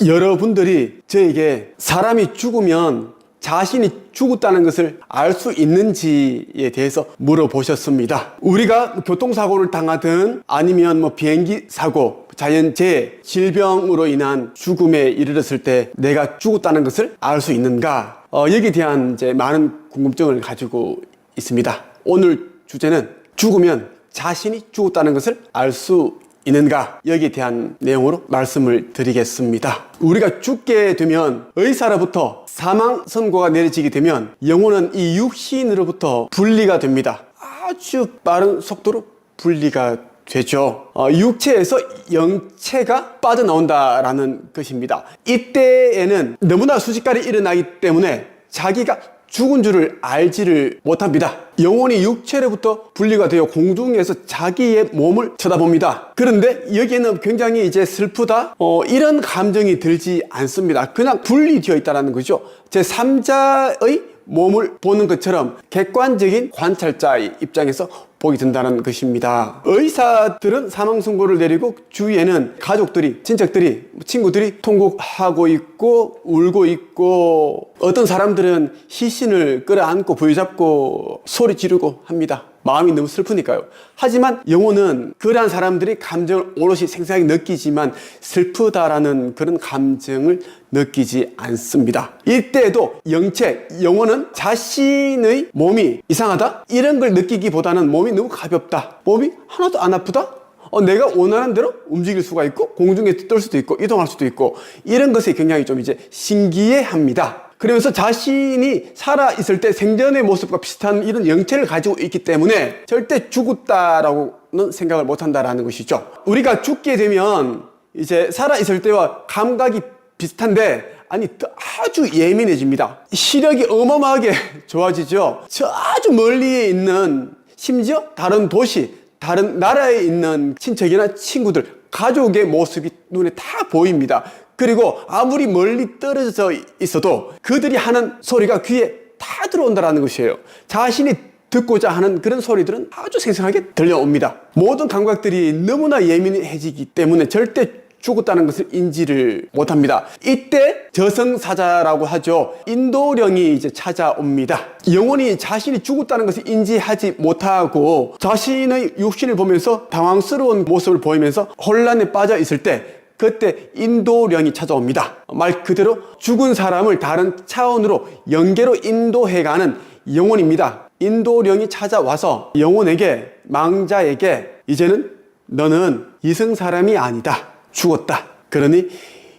여러분들이 저에게 사람이 죽으면 자신이 죽었다는 것을 알 수 있는지에 대해서 물어보셨습니다. 우리가 교통사고를 당하든 아니면 비행기 사고, 자연재해, 질병으로 인한 죽음에 이르렀을 때 내가 죽었다는 것을 알 수 있는가? 여기에 대한 많은 궁금증을 가지고 있습니다. 오늘 주제는 죽으면 자신이 죽었다는 것을 알 수 있는가? 여기에 대한 내용으로 말씀을 드리겠습니다. 우리가 죽게 되면 의사로부터 사망 선고가 내려지게 되면 영혼은 이 육신으로부터 분리가 됩니다. 아주 빠른 속도로 분리가 되죠. 육체에서 영체가 빠져나온다라는 것입니다. 이때에는 너무나 순식간에 일어나기 때문에 자기가 죽은 줄을 알지를 못합니다. 영혼이 육체로부터 분리가 되어 공중에서 자기의 몸을 쳐다봅니다. 그런데 여기에는 굉장히 슬프다 이런 감정이 들지 않습니다. 그냥 분리되어 있다는 거죠. 제3자의 몸을 보는 것처럼 객관적인 관찰자의 입장에서 보게 된다는 것입니다. 의사들은 사망 선고를 내리고 주위에는 가족들이, 친척들이, 친구들이 통곡하고 있고 울고 있고, 어떤 사람들은 시신을 끌어안고 부여잡고 소리 지르고 합니다. 마음이 너무 슬프니까요. 하지만 영혼은 그러한 사람들이 감정을 오롯이 생생하게 느끼지만 슬프다라는 그런 감정을 느끼지 않습니다. 이때에도 영체, 영혼은 자신의 몸이 이상하다? 이런 걸 느끼기보다는 몸이 너무 가볍다. 몸이 하나도 안 아프다? 내가 원하는 대로 움직일 수가 있고 공중에 뜰 수도 있고 이동할 수도 있고, 이런 것에 굉장히 좀 신기해합니다. 그러면서 자신이 살아있을 때 생전의 모습과 비슷한 이런 영체를 가지고 있기 때문에 절대 죽었다라고는 생각을 못한다라는 것이죠. 우리가 죽게 되면 살아있을 때와 감각이 비슷한데 아주 예민해집니다. 시력이 어마어마하게 좋아지죠. 저 아주 멀리에 있는, 심지어 다른 도시, 다른 나라에 있는 친척이나 친구들, 가족의 모습이 눈에 다 보입니다. 그리고 아무리 멀리 떨어져 있어도 그들이 하는 소리가 귀에 다 들어온다는 것이에요. 자신이 듣고자 하는 그런 소리들은 아주 생생하게 들려옵니다. 모든 감각들이 너무나 예민해지기 때문에 절대 죽었다는 것을 인지를 못합니다. 이때 저승사자라고 하죠. 인도령이 찾아옵니다. 영혼이 자신이 죽었다는 것을 인지하지 못하고 자신의 육신을 보면서 당황스러운 모습을 보이면서 혼란에 빠져 있을 때, 그때 인도령이 찾아옵니다. 말 그대로 죽은 사람을 다른 차원으로 영계로 인도해가는 영혼입니다. 인도령이 찾아와서 영혼에게, 망자에게, 이제는 너는 이승 사람이 아니다. 죽었다. 그러니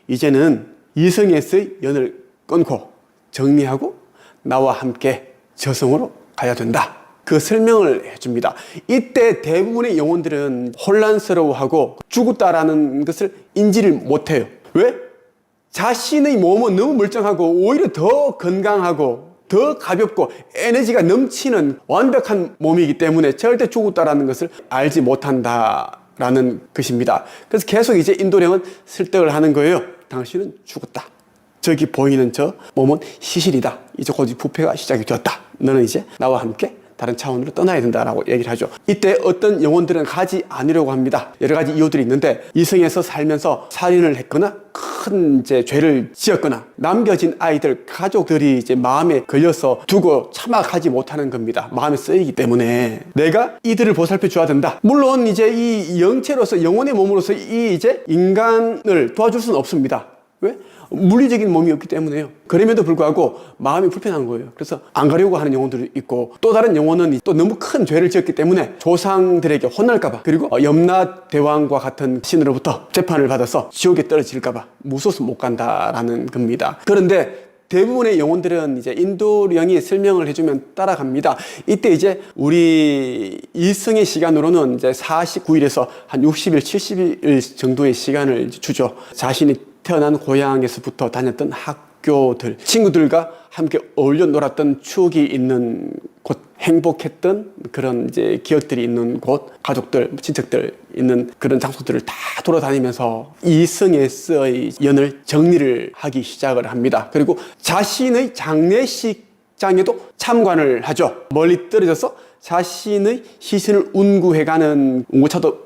이제는 이승에서의 연을 끊고 정리하고 나와 함께 저승으로 가야 된다. 그 설명을 해줍니다. 이때 대부분의 영혼들은 혼란스러워하고 죽었다라는 것을 인지를 못해요. 왜? 자신의 몸은 너무 멀쩡하고 오히려 더 건강하고 더 가볍고 에너지가 넘치는 완벽한 몸이기 때문에 절대 죽었다라는 것을 알지 못한다라는 것입니다. 그래서 계속 인도령은 설득을 하는 거예요. 당신은 죽었다. 저기 보이는 저 몸은 시신이다. 이제 곧 부패가 시작이 되었다. 너는 이제 나와 함께 다른 차원으로 떠나야 된다라고 얘기를 하죠. 이때 어떤 영혼들은 가지 않으려고 합니다. 여러 가지 이유들이 있는데, 이승에서 살면서 살인을 했거나 큰 죄를 지었거나 남겨진 아이들, 가족들이 마음에 걸려서 두고 차마 가지 못하는 겁니다. 마음에 쓰이기 때문에 내가 이들을 보살펴 줘야 된다. 물론 이 영체로서, 영혼의 몸으로서 이 인간을 도와줄 수는 없습니다. 왜? 물리적인 몸이 없기 때문에요. 그럼에도 불구하고 마음이 불편한 거예요. 그래서 안 가려고 하는 영혼들이 있고, 또 다른 영혼은 또 너무 큰 죄를 지었기 때문에 조상들에게 혼날까봐, 그리고 염라대왕과 같은 신으로부터 재판을 받아서 지옥에 떨어질까봐 무서워서 못 간다라는 겁니다. 그런데 대부분의 영혼들은 인도령이 설명을 해주면 따라갑니다. 이때 우리 이승의 시간으로는 49일에서 한 60일, 70일 정도의 시간을 주죠. 자신이 태어난 고향에서부터 다녔던 학교들, 친구들과 함께 어울려 놀았던 추억이 있는 곳, 행복했던 그런 기억들이 있는 곳, 가족들, 친척들 있는 그런 장소들을 다 돌아다니면서 이승에서의 연을 정리를 하기 시작을 합니다. 그리고 자신의 장례식장에도 참관을 하죠. 멀리 떨어져서 자신의 시신을 운구해가는 운구차도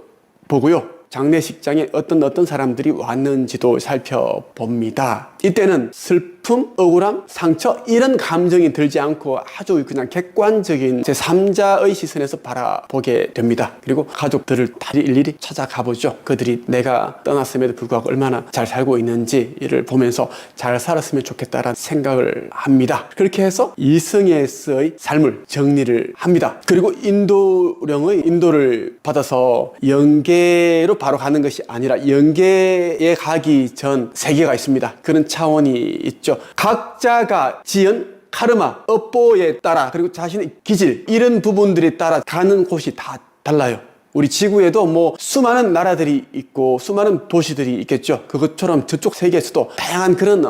보고요. 장례식장에 어떤 사람들이 왔는지도 살펴봅니다. 이때는 슬픔, 억울함, 상처 이런 감정이 들지 않고 아주 그냥 객관적인 제3자의 시선에서 바라보게 됩니다. 그리고 가족들을 다 일일이 찾아가보죠. 그들이 내가 떠났음에도 불구하고 얼마나 잘 살고 있는지를 보면서 잘 살았으면 좋겠다라는 생각을 합니다. 그렇게 해서 이승에서의 삶을 정리를 합니다. 그리고 인도령의 인도를 받아서 영계로 바로 가는 것이 아니라 영계에 가기 전 세계가 있습니다. 그런 차원이 있죠. 각자가 지은 카르마, 업보에 따라 그리고 자신의 기질 이런 부분들에 따라 가는 곳이 다 달라요. 우리 지구에도 뭐 수많은 나라들이 있고 수많은 도시들이 있겠죠. 그것처럼 저쪽 세계에서도 다양한 그런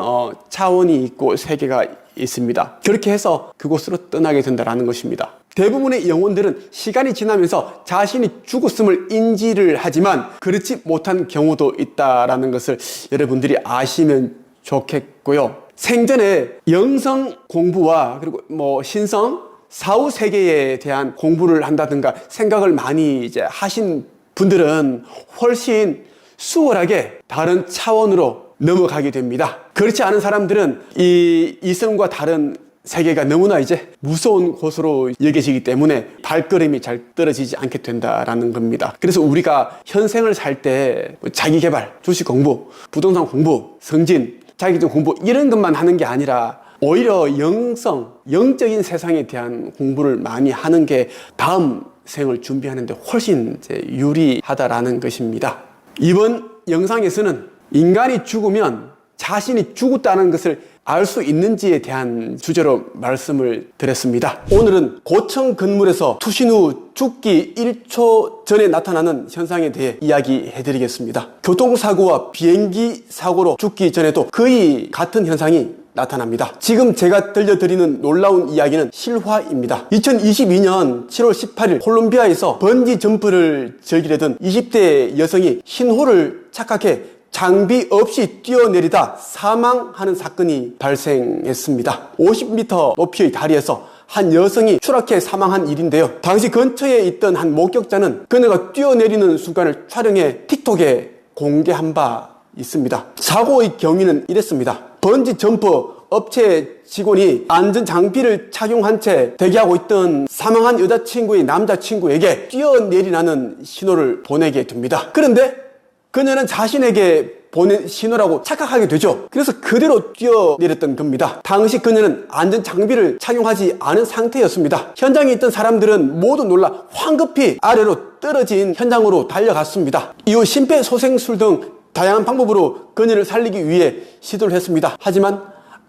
차원이 있고 세계가 있습니다. 그렇게 해서 그곳으로 떠나게 된다는 것입니다. 대부분의 영혼들은 시간이 지나면서 자신이 죽었음을 인지를 하지만 그렇지 못한 경우도 있다는 것을 여러분들이 아시면 좋겠고요. 생전에 영성 공부와 그리고 뭐 신성, 사후 세계에 대한 공부를 한다든가 생각을 많이 하신 분들은 훨씬 수월하게 다른 차원으로 넘어가게 됩니다. 그렇지 않은 사람들은 이 이성과 다른 세계가 너무나 무서운 곳으로 여겨지기 때문에 발걸음이 잘 떨어지지 않게 된다라는 겁니다. 그래서 우리가 현생을 살 때 자기 개발, 주식 공부, 부동산 공부, 승진, 자기적 공부 이런 것만 하는 게 아니라 오히려 영적인 세상에 대한 공부를 많이 하는 게 다음 생을 준비하는데 훨씬 유리하다라는 것입니다. 이번 영상에서는 인간이 죽으면 자신이 죽었다는 것을 알 수 있는지에 대한 주제로 말씀을 드렸습니다. 오늘은 고층 건물에서 투신 후 죽기 1초 전에 나타나는 현상에 대해 이야기해 드리겠습니다. 교통사고와 비행기 사고로 죽기 전에도 거의 같은 현상이 나타납니다. 지금 제가 들려드리는 놀라운 이야기는 실화입니다. 2022년 7월 18일 콜롬비아에서 번지 점프를 즐기려던 20대 여성이 신호를 착각해 장비 없이 뛰어내리다 사망하는 사건이 발생했습니다. 50m 높이의 다리에서 한 여성이 추락해 사망한 일인데요. 당시 근처에 있던 한 목격자는 그녀가 뛰어내리는 순간을 촬영해 틱톡에 공개한 바 있습니다. 사고의 경위는 이랬습니다. 번지 점프 업체 직원이 안전 장비를 착용한 채 대기하고 있던 사망한 여자친구의 남자친구에게 뛰어내리라는 신호를 보내게 됩니다. 그런데 그녀는 자신에게 보낸 신호라고 착각하게 되죠. 그래서 그대로 뛰어내렸던 겁니다. 당시 그녀는 안전 장비를 착용하지 않은 상태였습니다. 현장에 있던 사람들은 모두 놀라 황급히 아래로 떨어진 현장으로 달려갔습니다. 이후 심폐소생술 등 다양한 방법으로 그녀를 살리기 위해 시도를 했습니다. 하지만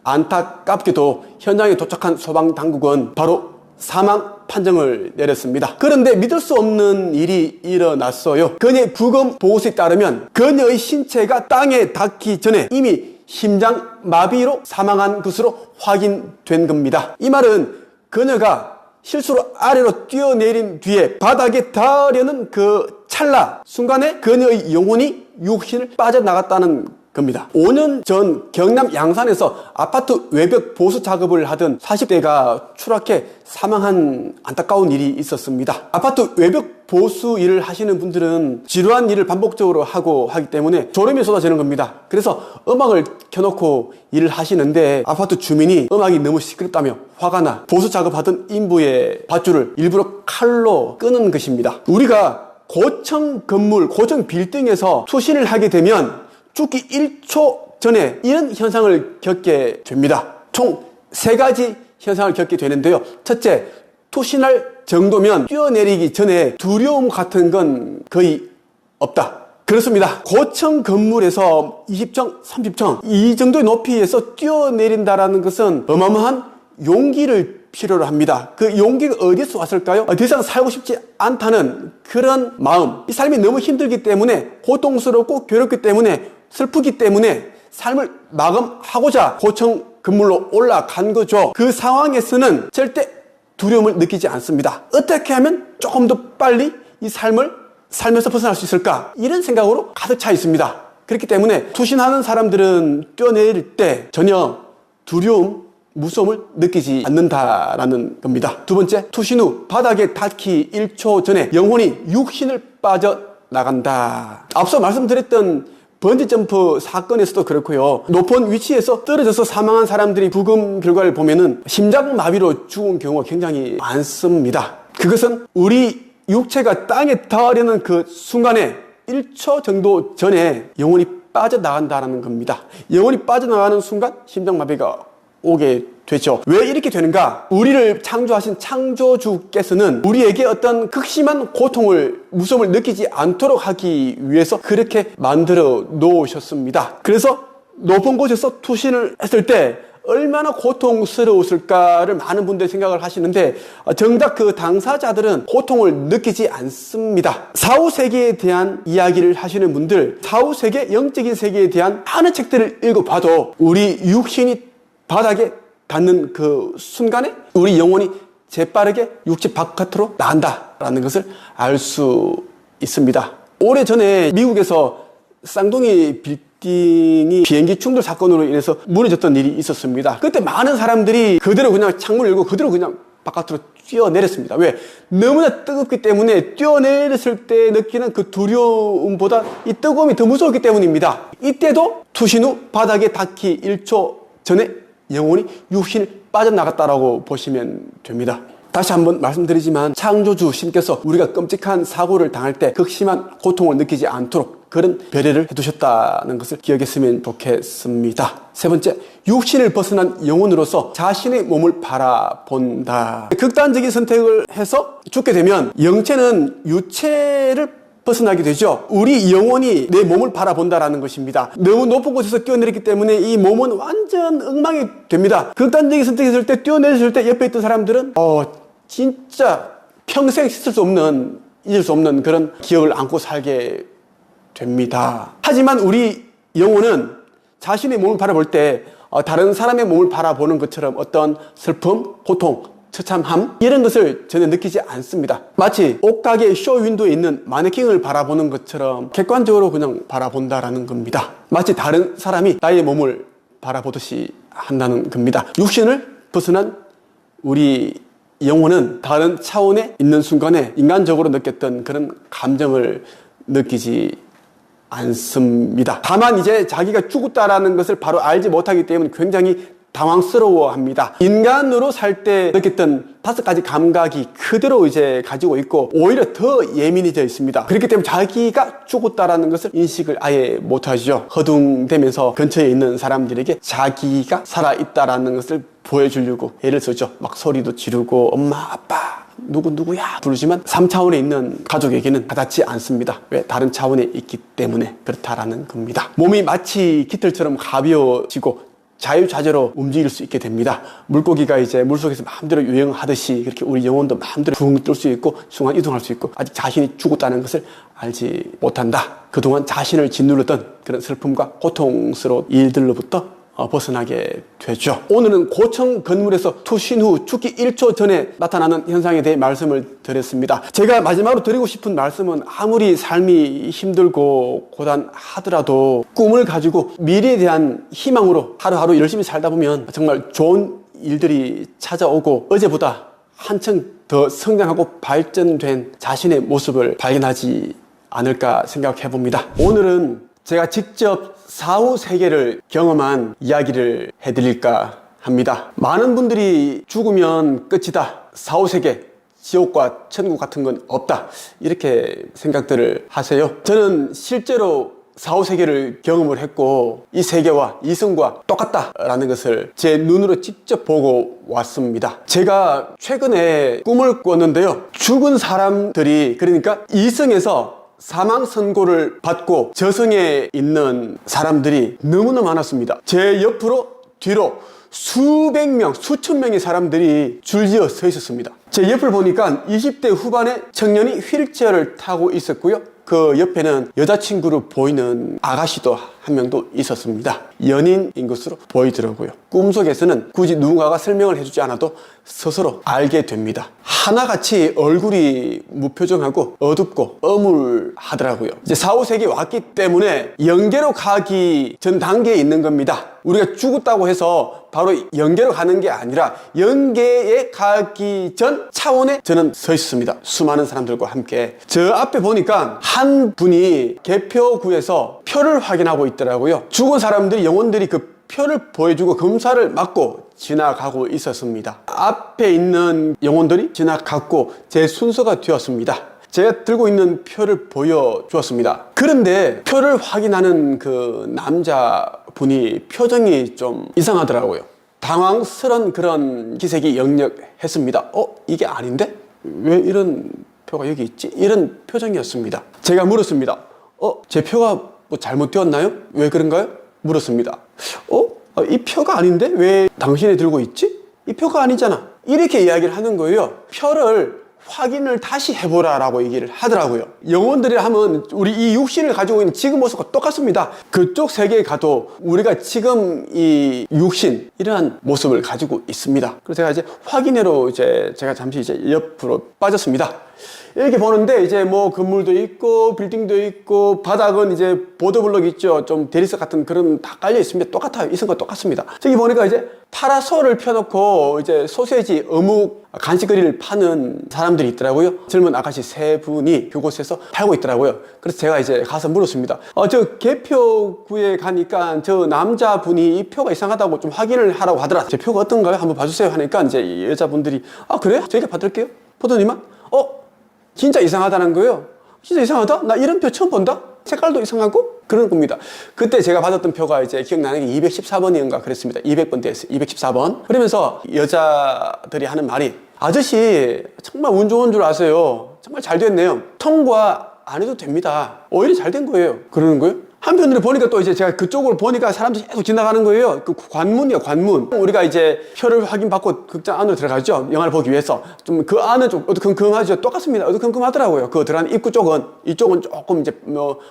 안타깝게도 현장에 도착한 소방당국은 바로 사망 판정을 내렸습니다. 그런데 믿을 수 없는 일이 일어났어요. 그녀의 부검 보고서에 따르면 그녀의 신체가 땅에 닿기 전에 이미 심장 마비로 사망한 것으로 확인된 겁니다. 이 말은 그녀가 실수로 아래로 뛰어내린 뒤에 바닥에 닿으려는 그 찰나 순간에 그녀의 영혼이 육신을 빠져나갔다는 겁니다. 5년 전 경남 양산에서 아파트 외벽 보수 작업을 하던 40대가 추락해 사망한 안타까운 일이 있었습니다. 아파트 외벽 보수 일을 하시는 분들은 지루한 일을 반복적으로 하기 때문에 졸음이 쏟아지는 겁니다. 그래서 음악을 켜놓고 일을 하시는데 아파트 주민이 음악이 너무 시끄럽다며 화가 나 보수 작업하던 인부의 밧줄을 일부러 칼로 끄는 것입니다. 우리가 고층 건물, 고층 빌딩에서 투신을 하게 되면 죽기 1초 전에 이런 현상을 겪게 됩니다. 총 3가지 현상을 겪게 되는데요. 첫째, 투신할 정도면 뛰어내리기 전에 두려움 같은 건 거의 없다. 그렇습니다. 고층 건물에서 20층, 30층 이 정도의 높이에서 뛰어내린다는 것은 어마어마한 용기를 필요로 합니다. 그 용기가 어디서 왔을까요? 더 이상 살고 싶지 않다는 그런 마음. 이 삶이 너무 힘들기 때문에 고통스럽고 괴롭기 때문에 슬프기 때문에 삶을 마감하고자 고층 건물로 올라간 거죠. 그 상황에서는 절대 두려움을 느끼지 않습니다. 어떻게 하면 조금 더 빨리 이 삶을 살면서 벗어날 수 있을까? 이런 생각으로 가득 차 있습니다. 그렇기 때문에 투신하는 사람들은 뛰어내릴 때 전혀 두려움, 무서움을 느끼지 않는다라는 겁니다. 두 번째, 투신 후 바닥에 닿기 1초 전에 영혼이 육신을 빠져 빠져나간다. 앞서 말씀드렸던 번지점프 사건에서도 그렇고요. 높은 위치에서 떨어져서 사망한 사람들이 부검 결과를 보면은 심장마비로 죽은 경우가 굉장히 많습니다. 그것은 우리 육체가 땅에 닿으려는 그 순간에 1초 정도 전에 영혼이 빠져나간다는 겁니다. 영혼이 빠져나가는 순간 심장마비가 오게 되죠. 왜 이렇게 되는가? 우리를 창조하신 창조주께서는 우리에게 어떤 극심한 고통을, 무서움을 느끼지 않도록 하기 위해서 그렇게 만들어 놓으셨습니다. 그래서 높은 곳에서 투신을 했을 때 얼마나 고통스러웠을까를 많은 분들이 생각을 하시는데, 정작 그 당사자들은 고통을 느끼지 않습니다. 사후세계에 대한 이야기를 하시는 분들, 사후세계, 영적인 세계에 대한 많은 책들을 읽어봐도 우리 육신이 바닥에 닿는 그 순간에 우리 영혼이 재빠르게 육체 바깥으로 나간다라는 것을 알 수 있습니다. 오래전에 미국에서 쌍둥이 빌딩이 비행기 충돌 사건으로 인해서 무너졌던 일이 있었습니다. 그때 많은 사람들이 그대로 그냥 창문을 열고 그대로 그냥 바깥으로 뛰어내렸습니다. 왜? 너무나 뜨겁기 때문에 뛰어내렸을 때 느끼는 그 두려움보다 이 뜨거움이 더 무서웠기 때문입니다. 이때도 투신 후 바닥에 닿기 1초 전에 영혼이 육신을 빠져나갔다라고 보시면 됩니다. 다시 한번 말씀드리지만 창조주 신께서 우리가 끔찍한 사고를 당할 때 극심한 고통을 느끼지 않도록 그런 배려를 해두셨다는 것을 기억했으면 좋겠습니다. 세 번째, 육신을 벗어난 영혼으로서 자신의 몸을 바라본다. 극단적인 선택을 해서 죽게 되면 영체는 유체를 벗어나게 되죠. 우리 영혼이 내 몸을 바라본다라는 것입니다. 너무 높은 곳에서 뛰어내렸기 때문에 이 몸은 완전 엉망이 됩니다. 극단적인 선택했을 때, 뛰어내렸을 때 옆에 있던 사람들은 진짜 평생 잊을 수 없는 그런 기억을 안고 살게 됩니다. 하지만 우리 영혼은 자신의 몸을 바라볼 때 다른 사람의 몸을 바라보는 것처럼 어떤 슬픔, 고통, 처참함 이런 것을 전혀 느끼지 않습니다. 마치 옷가게 쇼 윈도에 있는 마네킹을 바라보는 것처럼 객관적으로 그냥 바라본다라는 겁니다. 마치 다른 사람이 나의 몸을 바라보듯이 한다는 겁니다. 육신을 벗어난 우리 영혼은 다른 차원에 있는 순간에 인간적으로 느꼈던 그런 감정을 느끼지 않습니다. 다만 이제 자기가 죽었다라는 것을 바로 알지 못하기 때문에 굉장히 당황스러워합니다. 인간으로 살 때 느꼈던 5가지 감각이 그대로 이제 가지고 있고 오히려 더 예민해져 있습니다. 그렇기 때문에 자기가 죽었다라는 것을 인식을 아예 못하죠. 허둥대면서 근처에 있는 사람들에게 자기가 살아있다라는 것을 보여주려고 애를 쓰죠. 막 소리도 지르고 엄마, 아빠, 누구야 부르지만 3차원에 있는 가족에게는 와닿지 않습니다. 왜? 다른 차원에 있기 때문에 그렇다라는 겁니다. 몸이 마치 깃털처럼 가벼워지고 자유자재로 움직일 수 있게 됩니다. 물고기가 이제 물속에서 마음대로 유영하듯이 그렇게 우리 영혼도 마음대로 붕 뜰 수 있고 순간 이동할 수 있고 아직 자신이 죽었다는 것을 알지 못한다. 그동안 자신을 짓누르던 그런 슬픔과 고통스러운 일들로부터 벗어나게 되죠. 오늘은 고층 건물에서 투신 후 죽기 1초 전에 나타나는 현상에 대해 말씀을 드렸습니다. 제가 마지막으로 드리고 싶은 말씀은 아무리 삶이 힘들고 고단하더라도 꿈을 가지고 미래에 대한 희망으로 하루하루 열심히 살다 보면 정말 좋은 일들이 찾아오고 어제보다 한층 더 성장하고 발전된 자신의 모습을 발견하지 않을까 생각해 봅니다. 오늘은 제가 직접 사후 세계를 경험한 이야기를 해드릴까 합니다. 많은 분들이 죽으면 끝이다. 사후 세계, 지옥과 천국 같은 건 없다. 이렇게 생각들을 하세요. 저는 실제로 사후 세계를 경험을 했고 이 세계와 이승과 똑같다라는 것을 제 눈으로 직접 보고 왔습니다. 제가 최근에 꿈을 꿨는데요. 죽은 사람들이 그러니까 이승에서 사망 선고를 받고 저승에 있는 사람들이 너무나 많았습니다. 제 옆으로 뒤로 수백 명, 수천 명의 사람들이 줄지어 서 있었습니다. 제 옆을 보니까 20대 후반의 청년이 휠체어를 타고 있었고요. 그 옆에는 여자친구로 보이는 아가씨도 한 명도 있었습니다. 연인인 것으로 보이더라고요. 꿈속에서는 굳이 누군가가 설명을 해주지 않아도 스스로 알게 됩니다. 하나같이 얼굴이 무표정하고 어둡고 âm 울하더라고요. 이제 4, 5세기에 왔기 때문에 영계로 가기 전 단계에 있는 겁니다. 우리가 죽었다고 해서 바로 영계로 가는 게 아니라 영계에 가기 전 차원에 저는 서 있습니다. 수많은 사람들과 함께. 저 앞에 보니까 한 분이 개표구에서 표를 확인하고 있더라고요. 죽은 사람들이, 영혼들이 그 표를 보여주고 검사를 받고 지나가고 있었습니다. 앞에 있는 영혼들이 지나갔고 제 순서가 되었습니다. 제가 들고 있는 표를 보여주었습니다. 그런데 표를 확인하는 그 남자분이 표정이 좀 이상하더라고요. 당황스런 그런 기색이 역력했습니다. 이게 아닌데? 왜 이런 표가 여기 있지? 이런 표정이었습니다. 제가 물었습니다. 제 표가 뭐 잘못되었나요? 왜 그런가요? 물었습니다. 이 표가 아닌데? 왜 당신이 들고 있지? 이 표가 아니잖아. 이렇게 이야기를 하는 거예요. 표를 확인을 다시 해보라라고 얘기를 하더라고요. 영혼들이 하면 우리 이 육신을 가지고 있는 지금 모습과 똑같습니다. 그쪽 세계에 가도 우리가 지금 이 육신, 이러한 모습을 가지고 있습니다. 그래서 제가 이제 확인회로 제가 잠시 옆으로 빠졌습니다. 이렇게 보는데 이제 뭐 건물도 있고 빌딩도 있고 바닥은 이제 보도블록 있죠. 좀 대리석 같은 그런 다 깔려 있습니다. 똑같아요. 이성과 똑같습니다. 저기 보니까 이제 파라솔을 펴놓고 이제 소세지, 어묵, 간식거리를 파는 사람들이 있더라고요. 젊은 아가씨 3분이 그곳에서 팔고 있더라고요. 그래서 제가 이제 가서 물었습니다. 저 개표구에 가니까 저 남자분이 이 표가 이상하다고 좀 확인을 하라고 하더라. 제 표가 어떤가요? 한번 봐주세요 하니까 이제 여자분들이 그래요? 저희가 받을게요. 포도님은? 진짜 이상하다는 거예요. 진짜 이상하다? 나 이런 표 처음 본다? 색깔도 이상하고? 그런 겁니다. 그때 제가 받았던 표가 이제 기억나는 게 214번인가 그랬습니다. 200번 됐어요. 214번. 그러면서 여자들이 하는 말이, 아저씨 정말 운 좋은 줄 아세요. 정말 잘 됐네요. 통과 안 해도 됩니다. 오히려 잘 된 거예요. 그러는 거예요. 한편으로 보니까 또 이제 제가 그쪽으로 보니까 사람들이 계속 지나가는 거예요. 그 관문이요, 관문. 우리가 이제 표를 확인받고 극장 안으로 들어가죠. 영화를 보기 위해서. 좀 그 안은 좀 어두컴컴하죠. 똑같습니다. 어두컴컴하더라고요. 그 들어가는 입구 쪽은. 이쪽은 조금 이제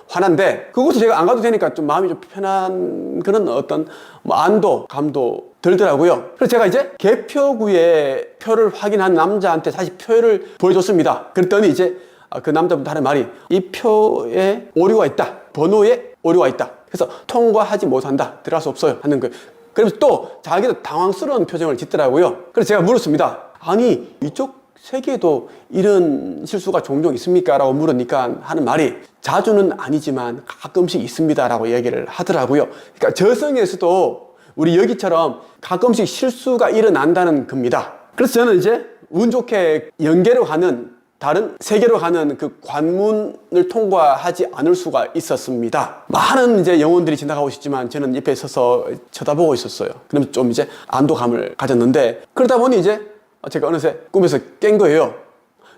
환한데, 그곳에 제가 안 가도 되니까 좀 마음이 좀 편한 그런 어떤 안도, 감도 들더라고요. 그래서 제가 이제 개표구에 표를 확인한 남자한테 다시 표를 보여줬습니다. 그랬더니 이제 그 남자분 하는 말이, 이 표에 오류가 있다. 번호에 오류가 있다. 그래서 통과하지 못한다. 들어갈 수 없어요. 하는 거예요. 그러면서 또 자기도 당황스러운 표정을 짓더라고요. 그래서 제가 물었습니다. 아니, 이쪽 세계에도 이런 실수가 종종 있습니까? 라고 물으니까 하는 말이, 자주는 아니지만 가끔씩 있습니다. 라고 얘기를 하더라고요. 그러니까 저승에서도 우리 여기처럼 가끔씩 실수가 일어난다는 겁니다. 그래서 저는 이제 운 좋게 영계로 가는, 다른 세계로 가는 그 관문을 통과하지 않을 수가 있었습니다. 많은 이제 영혼들이 지나가고 있었지만 저는 옆에 서서 쳐다보고 있었어요. 그러면 좀 이제 안도감을 가졌는데, 그러다 보니 이제 제가 어느새 꿈에서 깬 거예요.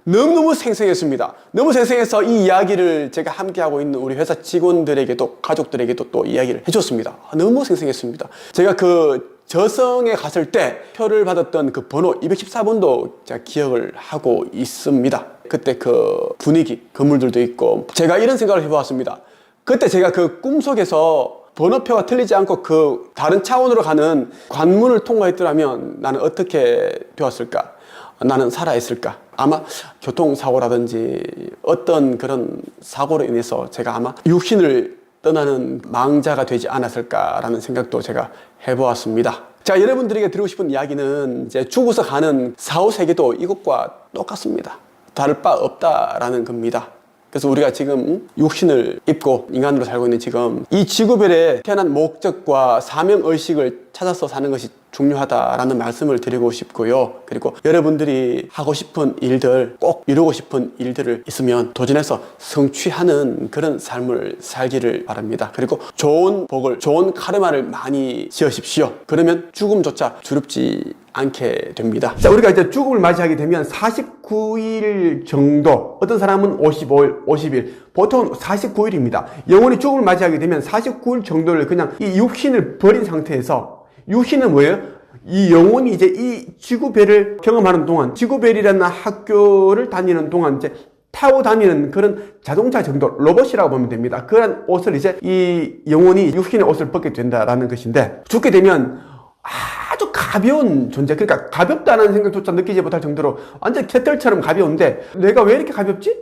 너무너무 생생했습니다. 너무 생생해서 이 이야기를 제가 함께하고 있는 우리 회사 직원들에게도, 가족들에게도 또 이야기를 해줬습니다. 너무 생생했습니다. 제가 그 저승에 갔을 때 표를 받았던 그 번호 214번도 제가 기억을 하고 있습니다. 그때 그 분위기, 건물들도 있고, 제가 이런 생각을 해보았습니다. 그때 제가 그 꿈속에서 번호표가 틀리지 않고 그 다른 차원으로 가는 관문을 통과했더라면 나는 어떻게 되었을까? 나는 살아있을까? 아마 교통사고라든지 어떤 그런 사고로 인해서 제가 아마 육신을 떠나는 망자가 되지 않았을까라는 생각도 제가 해보았습니다. 자, 여러분들에게 드리고 싶은 이야기는 이제 죽어서 가는 사후세계도 이것과 똑같습니다. 다를 바 없다라는 겁니다. 그래서 우리가 지금 육신을 입고 인간으로 살고 있는 지금 이 지구별의 태어난 목적과 사명의식을 찾아서 사는 것이 중요하다라는 말씀을 드리고 싶고요. 그리고 여러분들이 하고 싶은 일들, 꼭 이루고 싶은 일들을 있으면 도전해서 성취하는 그런 삶을 살기를 바랍니다. 그리고 좋은 복을, 좋은 카르마를 많이 지으십시오. 그러면 죽음조차 두렵지 않게 됩니다. 자, 우리가 이제 죽음을 맞이하게 되면 49일 정도, 어떤 사람은 55일, 50일, 보통 49일입니다. 영원히 죽음을 맞이하게 되면 49일 정도를 그냥 이 육신을 버린 상태에서, 육신은 뭐예요? 이 영혼이 이제 이 지구별을 경험하는 동안, 지구별이라는 학교를 다니는 동안 이제 타고 다니는 그런 자동차 정도, 로봇이라고 보면 됩니다. 그런 옷을 이제 이 영혼이 육신의 옷을 벗게 된다라는 것인데, 죽게 되면 아주 가벼운 존재, 그러니까 가볍다는 생각조차 느끼지 못할 정도로 완전 갯벌처럼 가벼운데, 내가 왜 이렇게 가볍지?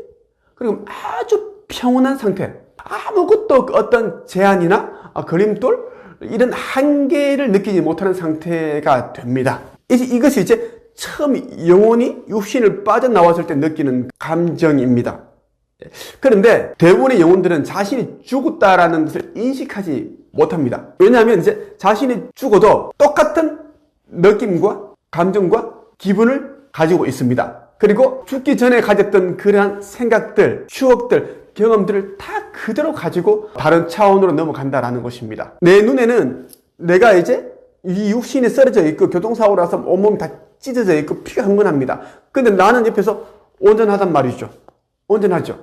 그리고 아주 평온한 상태, 아무것도 어떤 제한이나 걸림돌, 이런 한계를 느끼지 못하는 상태가 됩니다. 이것이 이제 처음 영혼이 육신을 빠져나왔을 때 느끼는 감정입니다. 그런데 대부분의 영혼들은 자신이 죽었다라는 것을 인식하지 못합니다. 왜냐하면 이제 자신이 죽어도 똑같은 느낌과 감정과 기분을 가지고 있습니다. 그리고 죽기 전에 가졌던 그러한 생각들, 추억들, 경험들을 다 그대로 가지고 다른 차원으로 넘어간다라는 것입니다. 내 눈에는 내가 이제 이 육신이 쓰러져 있고 교통사고로 나서 온몸이 다 찢어져 있고 피가 흥건합니다. 근데 나는 옆에서 온전하단 말이죠. 온전하죠.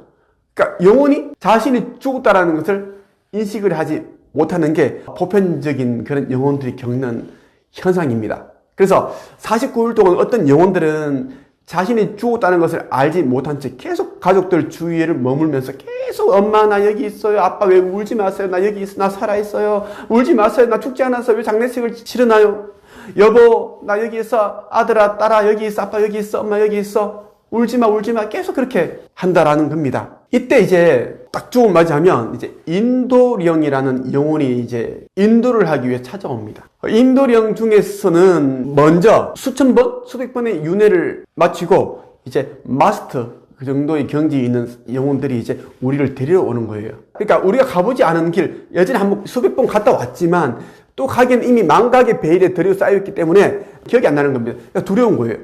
그러니까 영혼이 자신이 죽었다라는 것을 인식을 하지 못하는 게 보편적인 그런 영혼들이 겪는 현상입니다. 그래서 49일 동안 어떤 영혼들은 자신이 죽었다는 것을 알지 못한 채 계속 가족들 주위를 머물면서 계속 엄마 나 여기 있어요, 아빠 왜 울지 마세요, 나 여기 있어, 나 살아있어요, 울지 마세요, 나 죽지 않았어, 왜 장례식을 치르나요, 여보 나 여기 있어, 아들아 딸아 여기 있어, 아빠 여기 있어, 엄마 여기 있어, 울지마 계속 그렇게 한다라는 겁니다. 이때 이제 딱 죽음 맞이하면 이제 인도령이라는 영혼이 이제 인도를 하기 위해 찾아옵니다. 인도령 중에서는 먼저 수천 번, 수백 번의 윤회를 마치고 이제 마스터 그 정도의 경지에 있는 영혼들이 이제 우리를 데리러 오는 거예요. 그러니까 우리가 가보지 않은 길, 여전히 한번 수백 번 갔다 왔지만 또 가기엔 이미 망각의 베일에 들여 쌓여있기 때문에 기억이 안 나는 겁니다. 그러니까 두려운 거예요.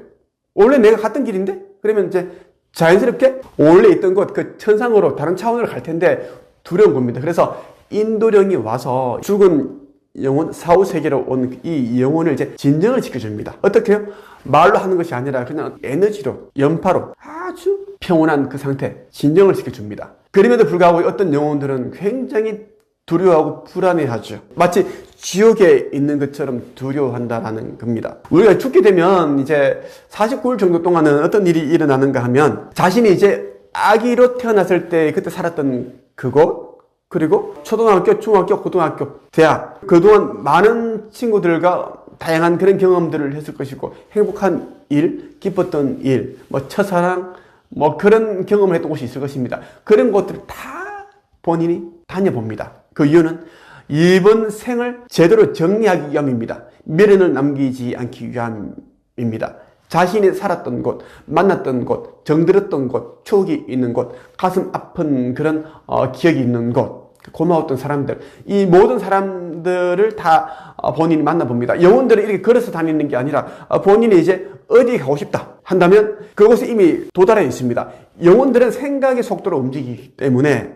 원래 내가 갔던 길인데? 그러면 이제 자연스럽게 원래 있던 곳, 그 천상으로 다른 차원으로 갈 텐데 두려운 겁니다. 그래서 인도령이 와서 죽은 영혼, 사후세계로 온 이 영혼을 이제 진정을 시켜줍니다. 어떻게 해요? 말로 하는 것이 아니라 그냥 에너지로, 연파로 아주 평온한 그 상태, 진정을 시켜줍니다. 그럼에도 불구하고 어떤 영혼들은 굉장히 두려워하고 불안해하죠. 마치 지옥에 있는 것처럼 두려워한다라는 겁니다. 우리가 죽게 되면 이제 49일 정도 동안은 어떤 일이 일어나는가 하면 자신이 이제 아기로 태어났을 때 그때 살았던 그곳, 그리고 초등학교, 중학교, 고등학교, 대학, 그동안 많은 친구들과 다양한 그런 경험들을 했을 것이고 행복한 일, 기뻤던 일, 뭐 첫사랑, 뭐 그런 경험을 했던 곳이 있을 것입니다. 그런 것들을 다 본인이 다녀봅니다. 그 이유는 이번 생을 제대로 정리하기 위함입니다. 미련을 남기지 않기 위함입니다. 자신이 살았던 곳, 만났던 곳, 정들었던 곳, 추억이 있는 곳, 가슴 아픈 그런 기억이 있는 곳, 고마웠던 사람들, 이 모든 사람들을 다 본인이 만나봅니다. 영혼들은 이렇게 걸어서 다니는 게 아니라 본인이 이제 어디 가고 싶다 한다면 그곳에 이미 도달해 있습니다. 영혼들은 생각의 속도로 움직이기 때문에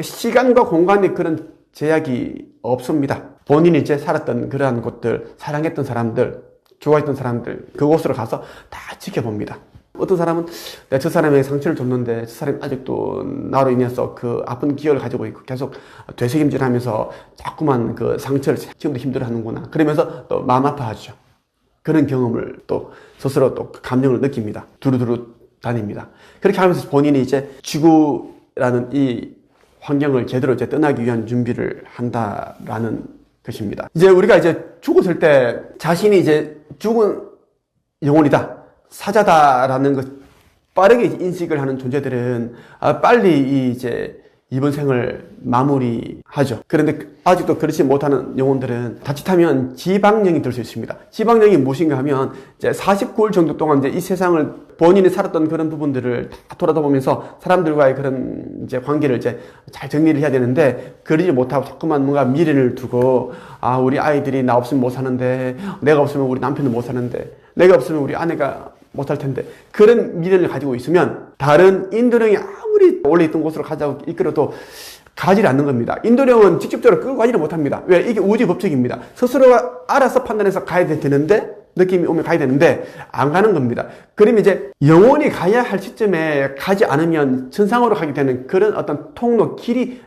시간과 공간의 그런 제약이 없습니다. 본인이 이제 살았던 그러한 곳들, 사랑했던 사람들, 좋아했던 사람들, 그곳으로 가서 다 지켜봅니다. 어떤 사람은 내가 저 사람에게 상처를 줬는데 저 사람이 아직도 나로 인해서 그 아픈 기억을 가지고 있고 계속 되새김질하면서 자꾸만 그 상처를 지금도 힘들어하는구나. 그러면서 또 마음 아파하죠. 그런 경험을 또 스스로 또 감정을 느낍니다. 두루두루 다닙니다. 그렇게 하면서 본인이 이제 지구라는 이 환경을 제대로 이제 떠나기 위한 준비를 한다라는 것입니다. 이제 우리가 이제 죽었을 때 자신이 이제 죽은 영혼이다, 사자다라는 것 빠르게 인식을 하는 존재들은 빨리 이제 이번 생을 마무리하죠. 그런데 아직도 그렇지 못하는 영혼들은 자칫하면 지방령이 될 수 있습니다. 지방령이 무엇인가 하면 이제 49일 정도 동안 이제 이 세상을 본인이 살았던 그런 부분들을 다 돌아다보면서 사람들과의 그런 이제 관계를 이제 잘 정리를 해야 되는데 그러지 못하고 자꾸만 뭔가 미련을 두고 우리 아이들이 나 없으면 못 사는데, 내가 없으면 우리 남편은 못 사는데, 내가 없으면 우리 아내가 못 할 텐데, 그런 미련을 가지고 있으면 다른 인도령이 아무리 원래 있던 곳으로 가자고 이끌어도 가지를 않는 겁니다. 인도령은 직접적으로 끌고 가지를 못합니다. 왜? 이게 우주 법칙입니다. 스스로가 알아서 판단해서 가야 되는데, 느낌이 오면 가야 되는데 안 가는 겁니다. 그러면 이제 영원히 가야 할 시점에 가지 않으면 천상으로 가게 되는 그런 어떤 통로, 길이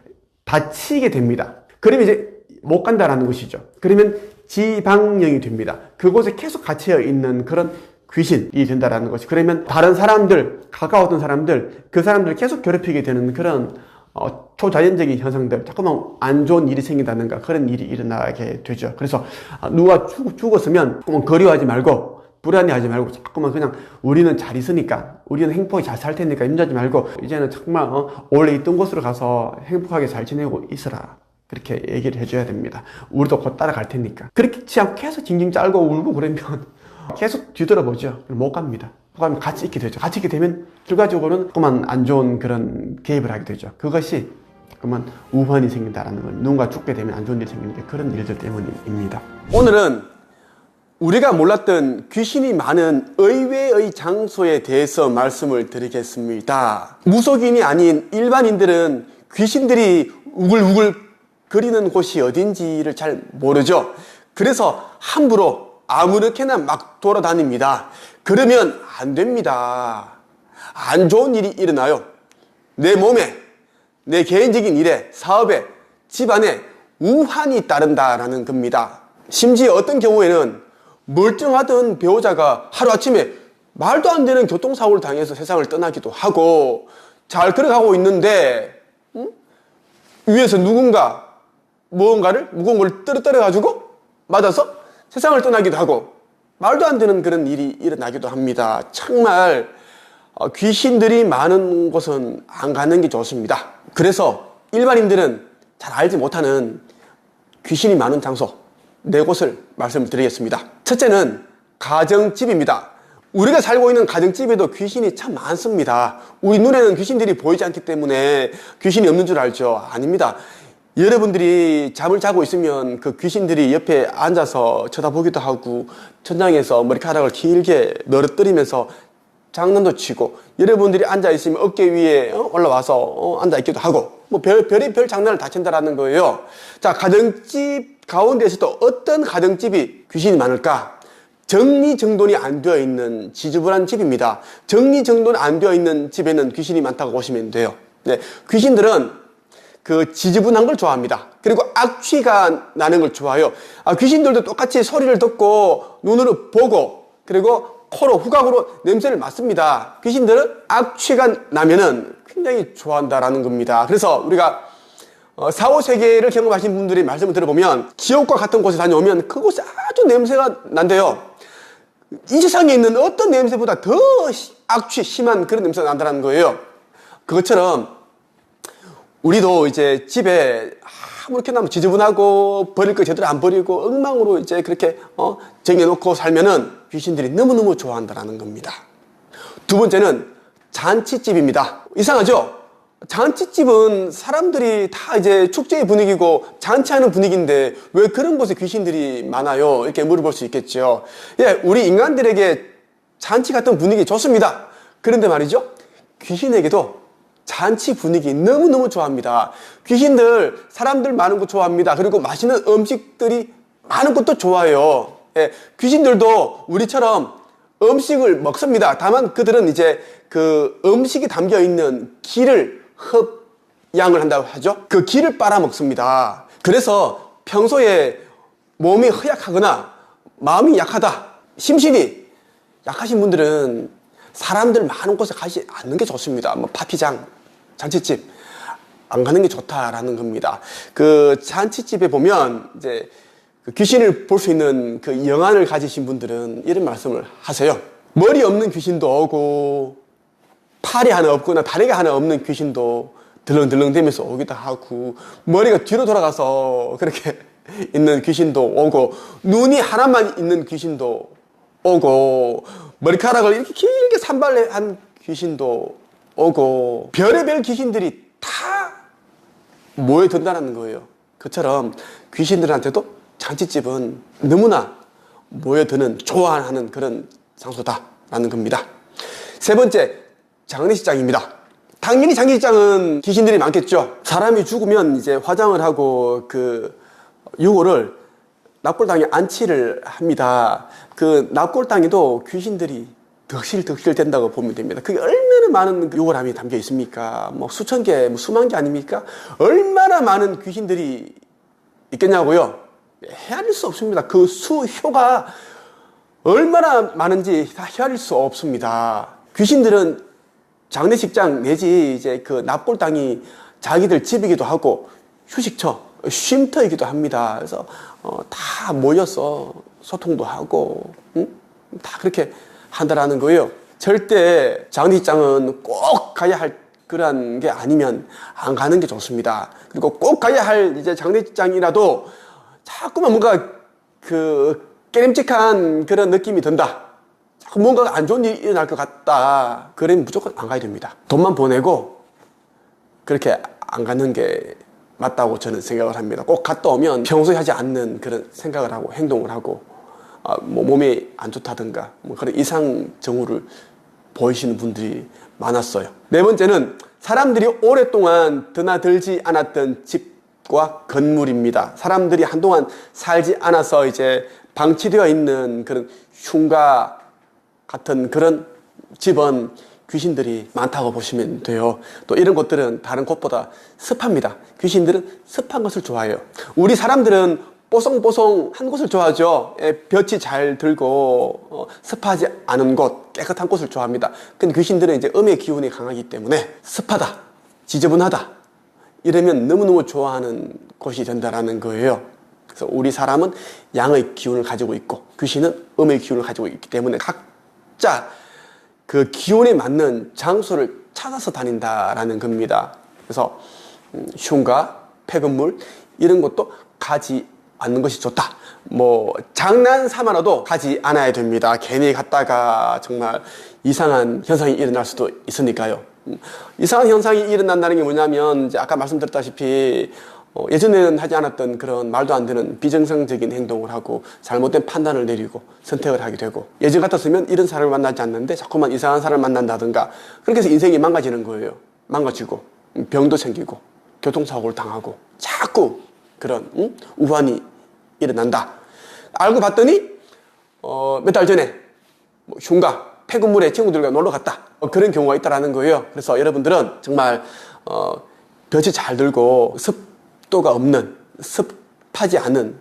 닫히게 됩니다. 그러면 이제 못 간다라는 것이죠. 그러면 지방령이 됩니다. 그곳에 계속 갇혀 있는 그런 귀신이 된다라는 것이. 그러면 다른 사람들, 가까웠던 사람들, 그 사람들을 계속 괴롭히게 되는 그런 초자연적인 현상들, 자꾸만 안 좋은 일이 생긴다든가 그런 일이 일어나게 되죠. 그래서 누가 죽었으면 조금 그리워하지 말고 불안해하지 말고 자꾸만 그냥 우리는 잘 있으니까, 우리는 행복하게 잘 살 테니까 염려하지 말고 이제는 정말 원래 있던 곳으로 가서 행복하게 잘 지내고 있어라, 그렇게 얘기를 해줘야 됩니다. 우리도 곧 따라갈 테니까. 그렇지 않고 계속 징징 짤고 울고 그러면 계속 뒤돌아보죠. 못 갑니다. 그럼 같이 있게 되죠. 같이 있게 되면 결과적으로는 조금만 안 좋은 그런 개입을 하게 되죠. 그것이 조금만 우환이 생긴다라는 건, 누군가 죽게 되면 안 좋은 일이 생기는 게 그런 일들 때문입니다. 오늘은 우리가 몰랐던 귀신이 많은 의외의 장소에 대해서 말씀을 드리겠습니다. 무속인이 아닌 일반인들은 귀신들이 우글우글 거리는 곳이 어딘지를 잘 모르죠. 그래서 함부로 아무렇게나 막 돌아다닙니다. 그러면 안 됩니다. 안 좋은 일이 일어나요. 내 몸에, 내 개인적인 일에, 사업에, 집안에 우환이 따른다라는 겁니다. 심지어 어떤 경우에는 멀쩡하던 배우자가 하루아침에 말도 안 되는 교통사고를 당해서 세상을 떠나기도 하고, 잘 걸어가고 있는데 위에서 누군가 무언가를 무거운 걸 떨어뜨려가지고 맞아서 세상을 떠나기도 하고, 말도 안 되는 그런 일이 일어나기도 합니다. 정말 귀신들이 많은 곳은 안 가는 게 좋습니다. 그래서 일반인들은 잘 알지 못하는 귀신이 많은 장소, 네 곳을 말씀드리겠습니다. 첫째는 가정집입니다. 우리가 살고 있는 가정집에도 귀신이 참 많습니다. 우리 눈에는 귀신들이 보이지 않기 때문에 귀신이 없는 줄 알죠? 아닙니다. 여러분들이 잠을 자고 있으면 그 귀신들이 옆에 앉아서 쳐다보기도 하고, 천장에서 머리카락을 길게 늘어뜨리면서 장난도 치고, 여러분들이 앉아있으면 어깨 위에 올라와서 앉아있기도 하고, 뭐 별의별 장난을 다 친다라는 거예요. 자, 가정집 가운데서도 어떤 가정집이 귀신이 많을까? 정리정돈이 안 되어 있는 지저분한 집입니다. 정리정돈이 안 되어 있는 집에는 귀신이 많다고 보시면 돼요. 네, 귀신들은 그 지저분한 걸 좋아합니다. 그리고 악취가 나는 걸 좋아해요. 귀신들도 똑같이 소리를 듣고 눈으로 보고 그리고 코로 후각으로 냄새를 맡습니다. 귀신들은 악취가 나면은 굉장히 좋아한다라는 겁니다. 그래서 우리가 4, 5세계를 경험하신 분들이 말씀을 들어보면 지옥과 같은 곳에 다녀오면 그곳에 아주 냄새가 난대요. 이 세상에 있는 어떤 냄새보다 더 악취 심한 그런 냄새가 난다는 거예요. 그것처럼 우리도 이제 집에 아무렇게나 하면 지저분하고 버릴 거 제대로 안 버리고 엉망으로 이제 그렇게 정해놓고 살면은 귀신들이 너무너무 좋아한다라는 겁니다. 두 번째는 잔치집입니다. 이상하죠? 잔치집은 사람들이 다 이제 축제의 분위기고 잔치하는 분위기인데 왜 그런 곳에 귀신들이 많아요? 이렇게 물어볼 수 있겠죠. 예, 우리 인간들에게 잔치 같은 분위기 좋습니다. 그런데 말이죠, 귀신에게도 잔치 분위기 너무너무 좋아합니다. 귀신들 사람들 많은 거 좋아합니다. 그리고 맛있는 음식들이 많은 것도 좋아해요. 예, 귀신들도 우리처럼 음식을 먹습니다. 다만 그들은 이제 그 음식이 담겨 있는 기를 흡양을 한다고 하죠. 그 기를 빨아먹습니다. 그래서 평소에 몸이 허약하거나 마음이 약하다, 심신이 약하신 분들은 사람들 많은 곳에 가지 않는 게 좋습니다. 뭐 파티장, 잔치집 안 가는 게 좋다라는 겁니다. 그 잔치집에 보면 이제 그 귀신을 볼 수 있는 그 영안을 가지신 분들은 이런 말씀을 하세요. 머리 없는 귀신도 오고, 팔이 하나 없거나 다리가 하나 없는 귀신도 들렁들렁대면서 오기도 하고, 머리가 뒤로 돌아가서 그렇게 있는 귀신도 오고, 눈이 하나만 있는 귀신도 오고, 머리카락을 이렇게 길게 산발한 귀신도 오고, 별의별 귀신들이 다 모여든다는 거예요. 그처럼 귀신들한테도 잔치집은 너무나 모여드는, 좋아하는 그런 장소다라는 겁니다. 세 번째, 장례식장입니다. 당연히 장례식장은 귀신들이 많겠죠. 사람이 죽으면 이제 화장을 하고 그 유골을 납골당에 안치를 합니다. 그 납골당에도 귀신들이 덕실덕실 된다고 보면 됩니다. 그게 얼마나 많은 유골함이 담겨 있습니까? 뭐 수천 개, 뭐 수만 개 아닙니까? 얼마나 많은 귀신들이 있겠냐고요? 헤아릴 수 없습니다. 그 수효가 얼마나 많은지 다 헤아릴 수 없습니다. 귀신들은 장례식장 내지 이제 그 납골 땅이 자기들 집이기도 하고 휴식처, 쉼터이기도 합니다. 그래서 다 모여서 소통도 하고 다 그렇게 한다라는 거예요. 절대 장례식장은 꼭 가야 할 그런 게 아니면 안 가는 게 좋습니다. 그리고 꼭 가야 할 이제 장례식장이라도 자꾸만 뭔가 그 깨름직한 그런 느낌이 든다. 자꾸 뭔가 안 좋은 일이 일어날 것 같다. 그러면 무조건 안 가야 됩니다. 돈만 보내고 그렇게 안 가는 게 맞다고 저는 생각을 합니다. 꼭 갔다 오면 평소에 하지 않는 그런 생각을 하고 행동을 하고 뭐 몸에 안 좋다든가 뭐 그런 이상 징후를 보이시는 분들이 많았어요. 네 번째는 사람들이 오랫동안 드나들지 않았던 집과 건물입니다. 사람들이 한동안 살지 않아서 이제 방치되어 있는 그런 흉가 같은 그런 집은 귀신들이 많다고 보시면 돼요. 또 이런 곳들은 다른 곳보다 습합니다. 귀신들은 습한 것을 좋아해요. 우리 사람들은 뽀송뽀송한 곳을 좋아하죠. 볕이 잘 들고 습하지 않은 곳, 깨끗한 곳을 좋아합니다. 근데 귀신들은 이제 음의 기운이 강하기 때문에 습하다, 지저분하다 이러면 너무너무 좋아하는 곳이 된다라는 거예요. 그래서 우리 사람은 양의 기운을 가지고 있고 귀신은 음의 기운을 가지고 있기 때문에 각자 그 기운에 맞는 장소를 찾아서 다닌다라는 겁니다. 그래서 흉가, 폐건물 이런 것도 가지 않는 것이 좋다. 뭐 장난 삼아라도 가지 않아야 됩니다. 괜히 갔다가 정말 이상한 현상이 일어날 수도 있으니까요. 이상한 현상이 일어난다는 게 뭐냐면 이제 아까 말씀드렸다시피 예전에는 하지 않았던 그런 말도 안 되는 비정상적인 행동을 하고 잘못된 판단을 내리고 선택을 하게 되고, 예전 같았으면 이런 사람을 만나지 않는데 자꾸만 이상한 사람을 만난다든가 그렇게 해서 인생이 망가지는 거예요. 망가지고 병도 생기고 교통사고를 당하고 자꾸 그런 우환이 일어난다. 알고 봤더니 몇 달 전에 뭐 흉가 폐건물에 친구들과 놀러 갔다. 그런 경우가 있다라는 거예요. 그래서 여러분들은 정말 볕이 잘 들고 습도가 없는, 습하지 않은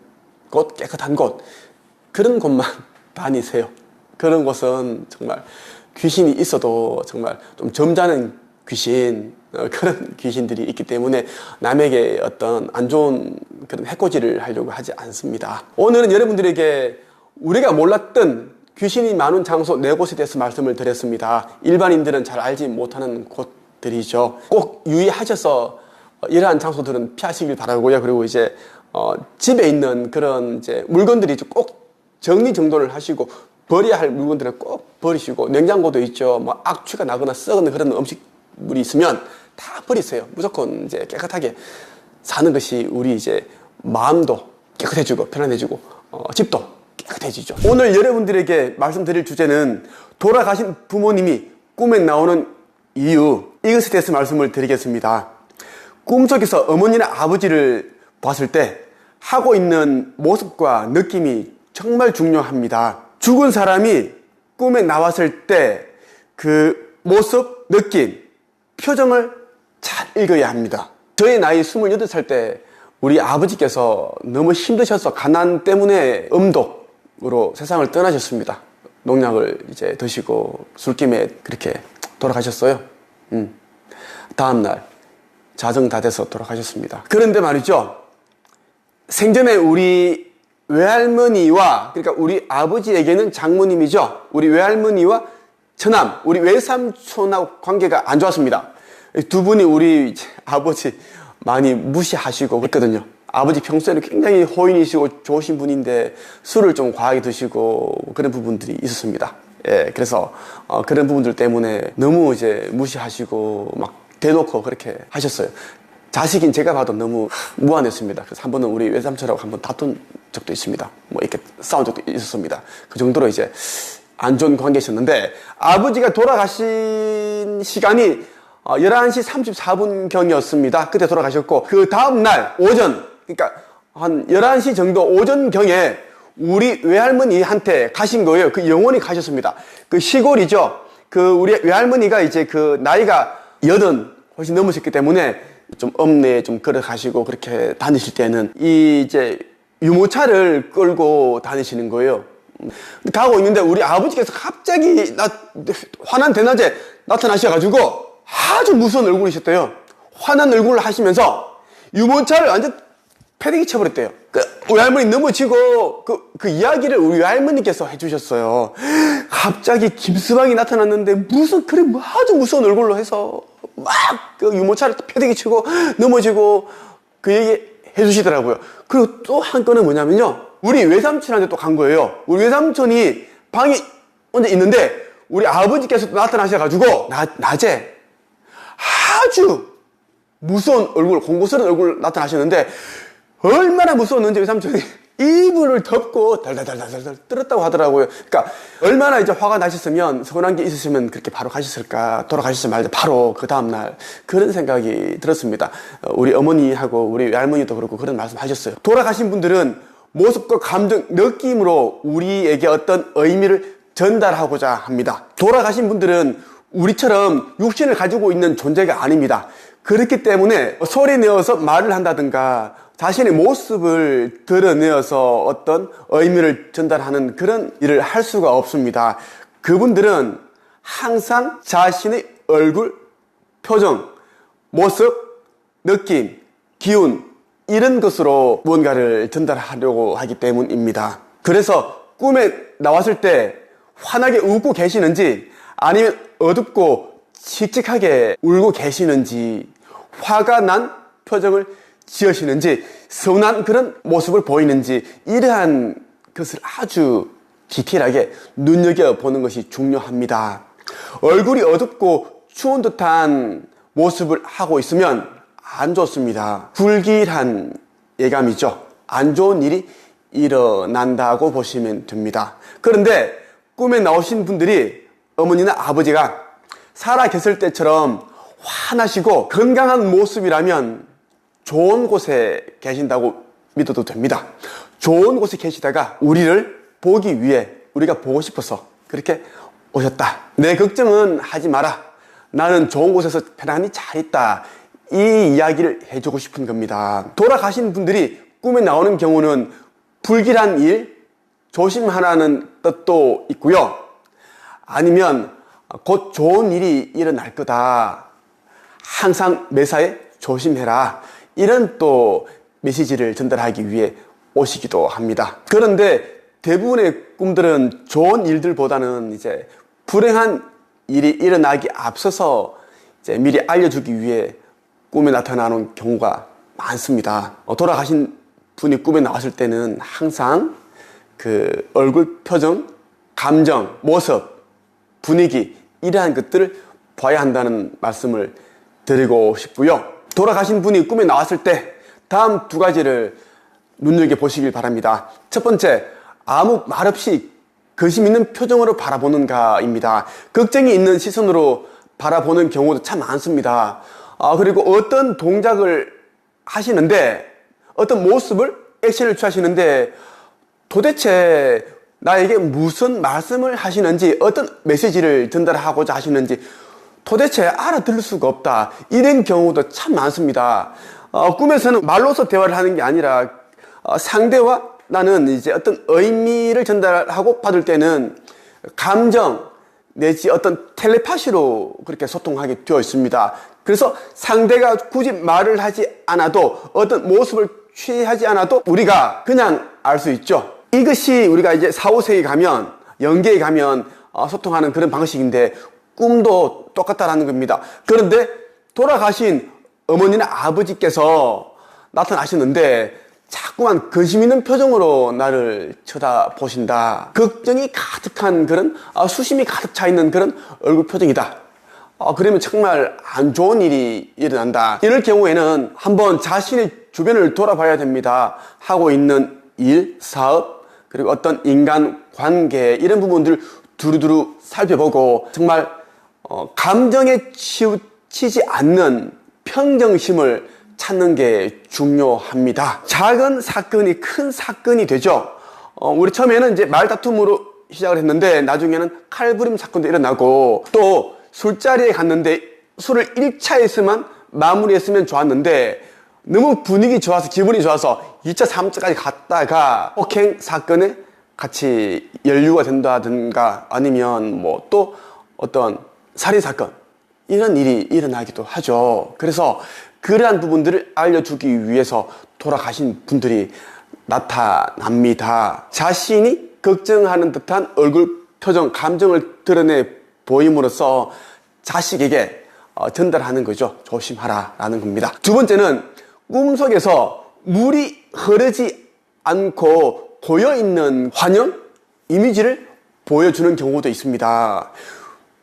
곳, 깨끗한 곳, 그런 곳만 다니세요. 그런 곳은 정말 귀신이 있어도 정말 좀 점잖은 귀신, 그런 귀신들이 있기 때문에 남에게 어떤 안 좋은 그런 해코지를 하려고 하지 않습니다. 오늘은 여러분들에게 우리가 몰랐던 귀신이 많은 장소 4곳에 대해서 말씀을 드렸습니다. 일반인들은 잘 알지 못하는 곳들이죠. 꼭 유의하셔서 이러한 장소들은 피하시길 바라고요. 그리고 이제 집에 있는 그런 이제 물건들이 꼭 정리정돈을 하시고 버려야 할 물건들은 꼭 버리시고, 냉장고도 있죠. 뭐 악취가 나거나 썩은 그런 음식물이 있으면 다 버리세요. 무조건 이제 깨끗하게 사는 것이 우리 이제 마음도 깨끗해지고 편안해지고 집도 깨끗해지죠. 오늘 여러분들에게 말씀드릴 주제는 돌아가신 부모님이 꿈에 나오는 이유, 이것에 대해서 말씀을 드리겠습니다. 꿈속에서 어머니나 아버지를 봤을 때 하고 있는 모습과 느낌이 정말 중요합니다. 죽은 사람이 꿈에 나왔을 때 그 모습, 느낌, 표정을 잘 읽어야 합니다. 저의 나이 28살 때 우리 아버지께서 너무 힘드셔서 가난 때문에 음독으로 세상을 떠나셨습니다. 농약을 이제 드시고 술김에 그렇게 돌아가셨어요. 다음날 자정 다 돼서 돌아가셨습니다. 그런데 말이죠, 생전에 우리 외할머니와, 그러니까 우리 아버지에게는 장모님이죠. 우리 외할머니와 처남, 우리 외삼촌하고 관계가 안 좋았습니다. 두 분이 우리 아버지 많이 무시하시고 그랬거든요. 아버지 평소에는 굉장히 호인이시고 좋으신 분인데 술을 좀 과하게 드시고 그런 부분들이 있었습니다. 예, 그래서 그런 부분들 때문에 너무 이제 무시하시고 막 대놓고 그렇게 하셨어요. 자식인 제가 봐도 너무 무안했습니다. 그래서 한 번은 우리 외삼촌하고 한번 다툰 적도 있습니다. 뭐 이렇게 싸운 적도 있었습니다. 그 정도로 이제 안 좋은 관계셨는데, 아버지가 돌아가신 시간이 11시 34분경이었습니다. 그때 돌아가셨고, 그 다음날 오전, 그러니까 한 11시 정도 오전경에 우리 외할머니한테 가신 거예요. 그 영원히 가셨습니다. 그 시골이죠. 그 우리 외할머니가 이제 그 나이가 80 훨씬 넘으셨기 때문에 좀 읍내에 좀 걸어가시고 그렇게 다니실 때는 이 이제 유모차를 끌고 다니시는 거예요. 가고 있는데 우리 아버지께서 갑자기 화난 대낮에 나타나셔가지고 아주 무서운 얼굴이셨대요. 화난 얼굴을 하시면서 유모차를 완전 패대기 쳐버렸대요. 우리 할머니 넘어지고 그 이야기를 우리 외할머니께서 해주셨어요. 갑자기 김서방이 나타났는데 무슨 그래 아주 무서운 얼굴로 해서 막 그 유모차를 패대기 치고 넘어지고 그 얘기 해주시더라고요. 그리고 또 한 건은 뭐냐면요, 우리 외삼촌한테 또 간 거예요. 우리 외삼촌이 방에 혼자 있는데 우리 아버지께서 나타나셔가지고 낮에 아주 무서운 얼굴, 공고스러운 얼굴 나타나셨는데 얼마나 무서웠는지 외삼촌이 이불을 덮고 달달달달달 떨었다고 하더라고요. 그러니까 얼마나 이제 화가 나셨으면, 서운한 게 있으시면 그렇게 바로 가셨을까, 돌아가셨으면 말자 바로 그 다음날, 그런 생각이 들었습니다. 우리 어머니하고 우리 외할머니도 그렇고 그런 말씀 하셨어요. 돌아가신 분들은 모습과 감정, 느낌으로 우리에게 어떤 의미를 전달하고자 합니다. 돌아가신 분들은 우리처럼 육신을 가지고 있는 존재가 아닙니다. 그렇기 때문에 소리 내어서 말을 한다든가 자신의 모습을 드러내어서 어떤 의미를 전달하는 그런 일을 할 수가 없습니다. 그분들은 항상 자신의 얼굴, 표정, 모습, 느낌, 기운, 이런 것으로 무언가를 전달하려고 하기 때문입니다. 그래서 꿈에 나왔을 때 환하게 웃고 계시는지, 아니면 어둡고 칙칙하게 울고 계시는지, 화가 난 표정을 지으시는지, 서운한 그런 모습을 보이는지, 이러한 것을 아주 디테일하게 눈여겨보는 것이 중요합니다. 얼굴이 어둡고 추운 듯한 모습을 하고 있으면 안 좋습니다. 불길한 예감이죠. 안 좋은 일이 일어난다고 보시면 됩니다. 그런데 꿈에 나오신 분들이, 어머니나 아버지가 살아 계실 때처럼 환하시고 건강한 모습이라면 좋은 곳에 계신다고 믿어도 됩니다. 좋은 곳에 계시다가 우리를 보기 위해, 우리가 보고 싶어서 그렇게 오셨다. 내 걱정은 하지 마라. 나는 좋은 곳에서 편안히 잘 있다. 이 이야기를 해주고 싶은 겁니다. 돌아가신 분들이 꿈에 나오는 경우는 불길한 일, 조심하라는 뜻도 있고요. 아니면 곧 좋은 일이 일어날 거다. 항상 매사에 조심해라. 이런 또 메시지를 전달하기 위해 오시기도 합니다. 그런데 대부분의 꿈들은 좋은 일들보다는 이제 불행한 일이 일어나기 앞서서 이제 미리 알려주기 위해 꿈에 나타나는 경우가 많습니다. 돌아가신 분이 꿈에 나왔을 때는 항상 그 얼굴 표정, 감정, 모습, 분위기, 이러한 것들을 봐야 한다는 말씀을 드리고 싶고요. 돌아가신 분이 꿈에 나왔을 때 다음 두 가지를 눈여겨보시길 바랍니다. 첫 번째, 아무 말 없이 근심 있는 표정으로 바라보는가입니다. 걱정이 있는 시선으로 바라보는 경우도 참 많습니다. 그리고 어떤 동작을 하시는데, 어떤 모습을, 액션을 취하시는데 도대체 나에게 무슨 말씀을 하시는지, 어떤 메시지를 전달하고자 하시는지 도대체 알아들을 수가 없다. 이런 경우도 참 많습니다. 꿈에서는 말로서 대화를 하는 게 아니라 상대와 나는 이제 어떤 의미를 전달하고 받을 때는 감정 내지 어떤 텔레파시로 그렇게 소통하게 되어 있습니다. 그래서 상대가 굳이 말을 하지 않아도, 어떤 모습을 취하지 않아도 우리가 그냥 알 수 있죠. 이것이 우리가 이제 4, 5세에 가면, 영계에 가면 소통하는 그런 방식인데, 꿈도 똑같다라는 겁니다. 그런데 돌아가신 어머니나 아버지께서 나타나셨는데 자꾸만 근심 있는 표정으로 나를 쳐다보신다. 걱정이 가득한 그런, 수심이 가득 차 있는 그런 얼굴 표정이다. 그러면 정말 안 좋은 일이 일어난다. 이럴 경우에는 한번 자신의 주변을 돌아봐야 됩니다. 하고 있는 일, 사업, 그리고 어떤 인간 관계, 이런 부분들을 두루두루 살펴보고 정말 감정에 치우치지 않는 평정심을 찾는 게 중요합니다. 작은 사건이 큰 사건이 되죠. 우리 처음에는 이제 말다툼으로 시작을 했는데 나중에는 칼부림 사건도 일어나고, 또 술자리에 갔는데 술을 1차에서만 마무리했으면 좋았는데 너무 분위기 좋아서, 기분이 좋아서 2차, 3차까지 갔다가 폭행 사건에 같이 연루가 된다든가 아니면 뭐 또 어떤 살인 사건 이런 일이 일어나기도 하죠. 그래서 그러한 부분들을 알려주기 위해서 돌아가신 분들이 나타납니다. 자신이 걱정하는 듯한 얼굴 표정, 감정을 드러내 보임으로써 자식에게 전달하는 거죠. 조심하라 라는 겁니다. 두 번째는 꿈속에서 물이 흐르지 않고 고여있는 환영, 이미지를 보여주는 경우도 있습니다.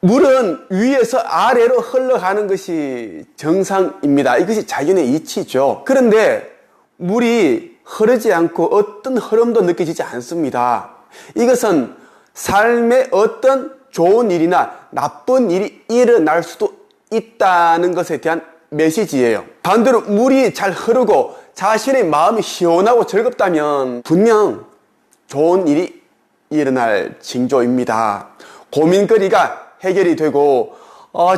물은 위에서 아래로 흘러가는 것이 정상입니다. 이것이 자연의 이치죠. 그런데 물이 흐르지 않고 어떤 흐름도 느껴지지 않습니다. 이것은 삶의 어떤 좋은 일이나 나쁜 일이 일어날 수도 있다는 것에 대한 메시지예요. 반대로 물이 잘 흐르고 자신의 마음이 시원하고 즐겁다면 분명 좋은 일이 일어날 징조입니다. 고민거리가 해결이 되고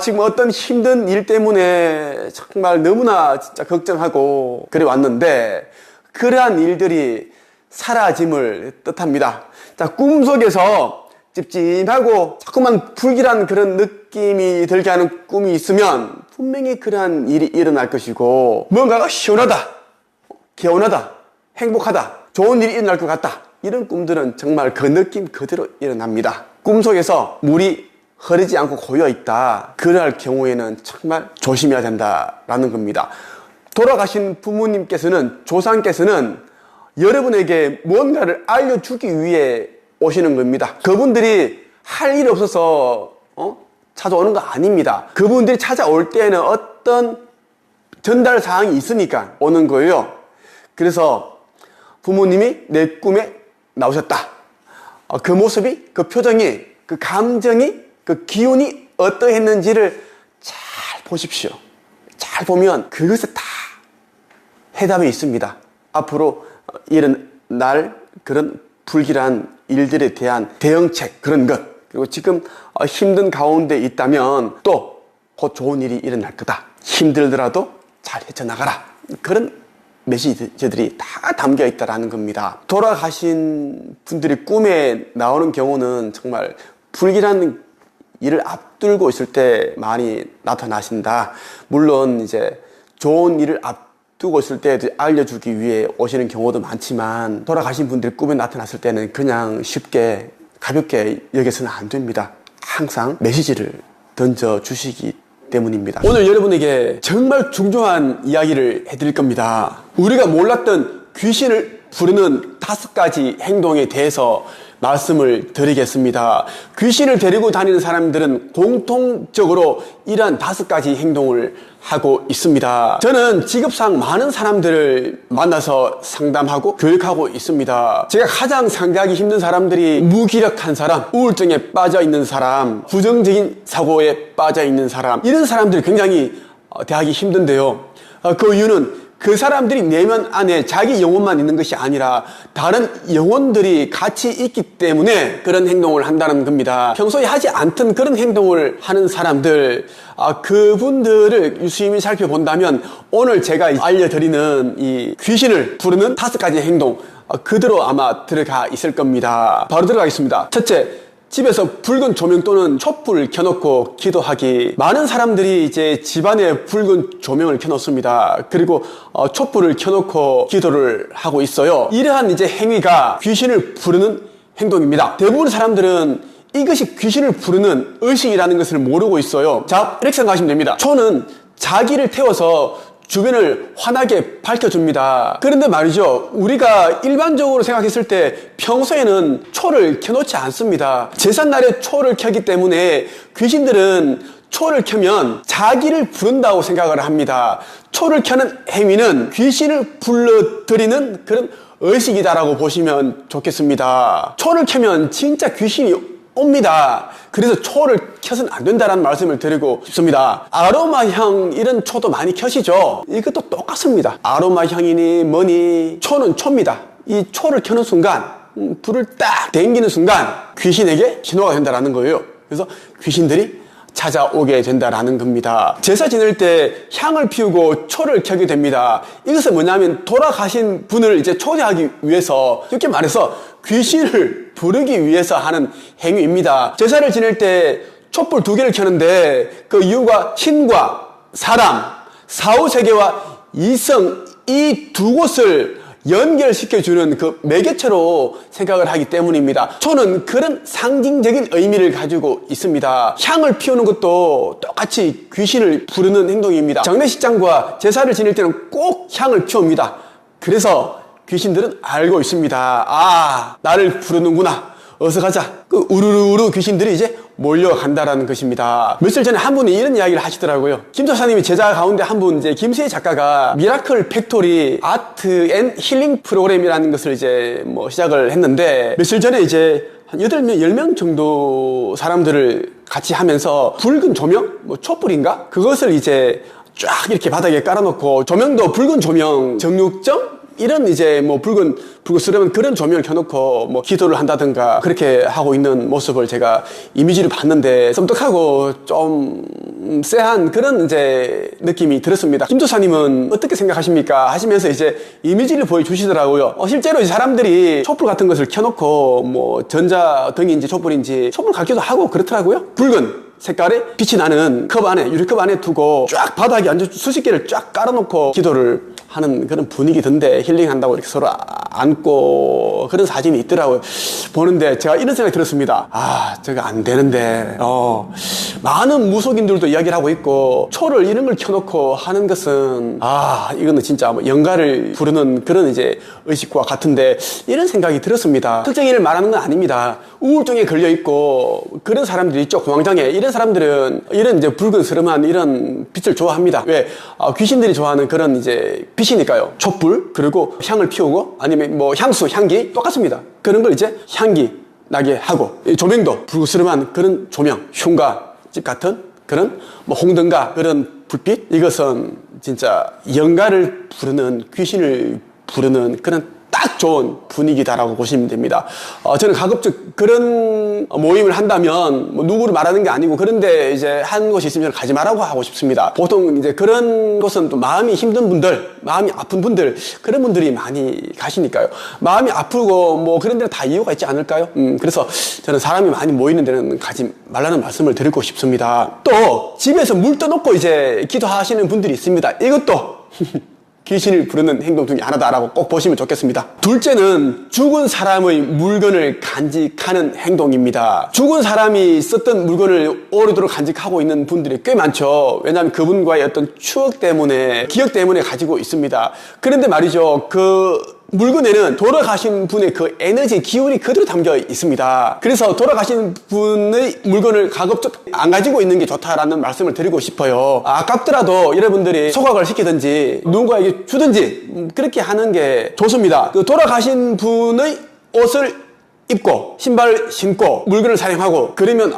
지금 어떤 힘든 일 때문에 정말 너무나 진짜 걱정하고 그래 왔는데 그러한 일들이 사라짐을 뜻합니다. 자, 꿈속에서 찝찝하고 자꾸만 불길한 그런 느낌이 들게 하는 꿈이 있으면 분명히 그러한 일이 일어날 것이고 뭔가가 시원하다, 개운하다, 행복하다, 좋은 일이 일어날 것 같다 이런 꿈들은 정말 그 느낌 그대로 일어납니다. 꿈속에서 물이 흐르지 않고 고여있다 그럴 경우에는 정말 조심해야 된다라는 겁니다. 돌아가신 부모님께서는 조상께서는 여러분에게 뭔가를 알려주기 위해 오시는 겁니다. 그분들이 할 일이 없어서 찾아오는 거 아닙니다. 그분들이 찾아올 때에는 어떤 전달 사항이 있으니까 오는 거예요. 그래서 부모님이 내 꿈에 나오셨다. 그 모습이, 그 표정이, 그 감정이, 그 기운이 어떠했는지를 잘 보십시오. 잘 보면 그것에 다 해답이 있습니다. 앞으로 일어날 그런 불길한 일들에 대한 대응책 그런 것, 그리고 지금 힘든 가운데 있다면 또 곧 좋은 일이 일어날 거다. 힘들더라도 잘 헤쳐나가라. 그런 메시지들이 다 담겨 있다라는 겁니다. 돌아가신 분들이 꿈에 나오는 경우는 정말 불길한 일을 앞두고 있을 때 많이 나타나신다. 물론 이제 좋은 일을 앞두고 있을 때 알려주기 위해 오시는 경우도 많지만 돌아가신 분들이 꿈에 나타났을 때는 그냥 쉽게 가볍게 여겨서는 안 됩니다. 항상 메시지를 던져주시기 때문입니다. 오늘 여러분에게 정말 중요한 이야기를 해드릴 겁니다. 우리가 몰랐던 귀신을 부르는 5가지 행동에 대해서 말씀을 드리겠습니다. 귀신을 데리고 다니는 사람들은 공통적으로 이러한 5가지 행동을 하고 있습니다. 저는 직업상 많은 사람들을 만나서 상담하고 교육하고 있습니다. 제가 가장 상대하기 힘든 사람들이 무기력한 사람, 우울증에 빠져 있는 사람, 부정적인 사고에 빠져 있는 사람, 이런 사람들이 굉장히 대하기 힘든데요. 그 이유는 그 사람들이 내면 안에 자기 영혼만 있는 것이 아니라 다른 영혼들이 같이 있기 때문에 그런 행동을 한다는 겁니다. 평소에 하지 않던 그런 행동을 하는 사람들, 그분들을 유심히 살펴본다면 오늘 제가 알려드리는 이 귀신을 부르는 5가지 행동 그대로 아마 들어가 있을 겁니다. 바로 들어가겠습니다. 첫째, 집에서 붉은 조명 또는 촛불을 켜놓고 기도하기. 많은 사람들이 이제 집안에 붉은 조명을 켜놓습니다. 그리고 촛불을 켜놓고 기도를 하고 있어요. 이러한 이제 행위가 귀신을 부르는 행동입니다. 대부분 사람들은 이것이 귀신을 부르는 의식이라는 것을 모르고 있어요. 자, 이렇게 생각하시면 됩니다. 초는 자기를 태워서 주변을 환하게 밝혀줍니다. 그런데 말이죠, 우리가 일반적으로 생각했을 때 평소에는 초를 켜놓지 않습니다. 제삿날에 초를 켜기 때문에 귀신들은 초를 켜면 자기를 부른다고 생각을 합니다. 초를 켜는 행위는 귀신을 불러들이는 그런 의식이다라고 보시면 좋겠습니다. 초를 켜면 진짜 귀신이 옵니다. 그래서 초를 켜서는 안 된다는 말씀을 드리고 싶습니다. 아로마향 이런 초도 많이 켜시죠? 이것도 똑같습니다. 아로마향이니 뭐니 초는 초입니다. 이 초를 켜는 순간 불을 딱 당기는 순간 귀신에게 신호가 된다는 거예요. 그래서 귀신들이 찾아오게 된다라는 겁니다. 제사 지낼 때 향을 피우고 초를 켜게 됩니다. 이것은 뭐냐면 돌아가신 분을 이제 초대하기 위해서, 쉽게 말해서 귀신을 부르기 위해서 하는 행위입니다. 제사를 지낼 때 촛불 2개를 켜는데 그 이유가 신과 사람, 사후세계와 이성, 이 두 곳을 연결시켜주는 그 매개체로 생각을 하기 때문입니다. 초는 그런 상징적인 의미를 가지고 있습니다. 향을 피우는 것도 똑같이 귀신을 부르는 행동입니다. 장례식장과 제사를 지낼 때는 꼭 향을 피웁니다. 그래서 귀신들은 알고 있습니다. 아, 나를 부르는구나. 어서 가자. 그 우르르 귀신들이 이제 몰려간다라는 것입니다. 며칠 전에 한 분이 이런 이야기를 하시더라고요. 김 조사님이 제자 가운데 한 분, 이제 김수혜 작가가 미라클 팩토리 아트 앤 힐링 프로그램이라는 것을 이제 시작을 했는데, 며칠 전에 이제 한 8명, 10명 정도 사람들을 같이 하면서 붉은 조명? 촛불인가? 그것을 이제 쫙 이렇게 바닥에 깔아놓고, 조명도 붉은 조명, 정육점? 이런 이제 불그스름한 그런 조명을 켜놓고 기도를 한다든가 그렇게 하고 있는 모습을 제가 이미지를 봤는데 섬뜩하고 좀 쎄한 그런 이제 느낌이 들었습니다. 김 조사님은 어떻게 생각하십니까? 하시면서 이제 이미지를 보여주시더라고요. 실제로 이제 사람들이 촛불 같은 것을 켜놓고 전자등인지 촛불인지 촛불 갖기도 하고 그렇더라고요. 붉은 색깔의 빛이 나는 컵 안에, 유리컵 안에 두고 쫙 바닥에 앉아 수십 개를 쫙 깔아놓고 기도를 하는 그런 분위기던데, 힐링한다고 이렇게 서로 안고 그런 사진이 있더라고요. 보는데 제가 이런 생각이 들었습니다. 아, 저거 안 되는데. 많은 무속인들도 이야기를 하고 있고, 초를 이런 걸 켜놓고 하는 것은, 이거는 진짜 영가를 부르는 그런 이제 의식과 같은데, 이런 생각이 들었습니다. 특정인을 말하는 건 아닙니다. 우울증에 걸려있고, 그런 사람들이 있죠. 공황장애. 이런 사람들은 이런 이제 붉은스름한 이런 빛을 좋아합니다. 왜? 귀신들이 좋아하는 그런 이제 빛이니까요. 촛불, 그리고 향을 피우고, 아니면 향수, 향기, 똑같습니다. 그런 걸 이제 향기 나게 하고, 조명도 붉은스름한 그런 조명, 흉가집 같은 그런 홍등가 그런 불빛, 이것은 진짜 영가를 부르는, 귀신을 부르는 그런 딱 좋은 분위기다라고 보시면 됩니다. 저는 가급적 그런 모임을 한다면 누구를 말하는 게 아니고, 그런데 이제 한 곳이 있으면 가지 말라고 하고 싶습니다. 보통 이제 그런 곳은 또 마음이 힘든 분들, 마음이 아픈 분들, 그런 분들이 많이 가시니까요. 마음이 아프고 그런 데는 다 이유가 있지 않을까요? 그래서 저는 사람이 많이 모이는 데는 가지 말라는 말씀을 드리고 싶습니다. 또 집에서 물 떠놓고 이제 기도하시는 분들이 있습니다. 이것도 귀신을 부르는 행동 중에 하나다라고 꼭 보시면 좋겠습니다. 둘째는 죽은 사람의 물건을 간직하는 행동입니다. 죽은 사람이 썼던 물건을 오래도록 간직하고 있는 분들이 꽤 많죠. 왜냐하면 그분과의 어떤 추억 때문에, 기억 때문에 가지고 있습니다. 그런데 말이죠, 그 물건에는 돌아가신 분의 그 에너지, 기운이 그대로 담겨 있습니다. 그래서 돌아가신 분의 물건을 가급적 안 가지고 있는 게 좋다라는 말씀을 드리고 싶어요. 아깝더라도 여러분들이 소각을 시키든지 누군가에게 주든지 그렇게 하는 게 좋습니다. 그 돌아가신 분의 옷을 입고 신발 신고 물건을 사용하고 그러면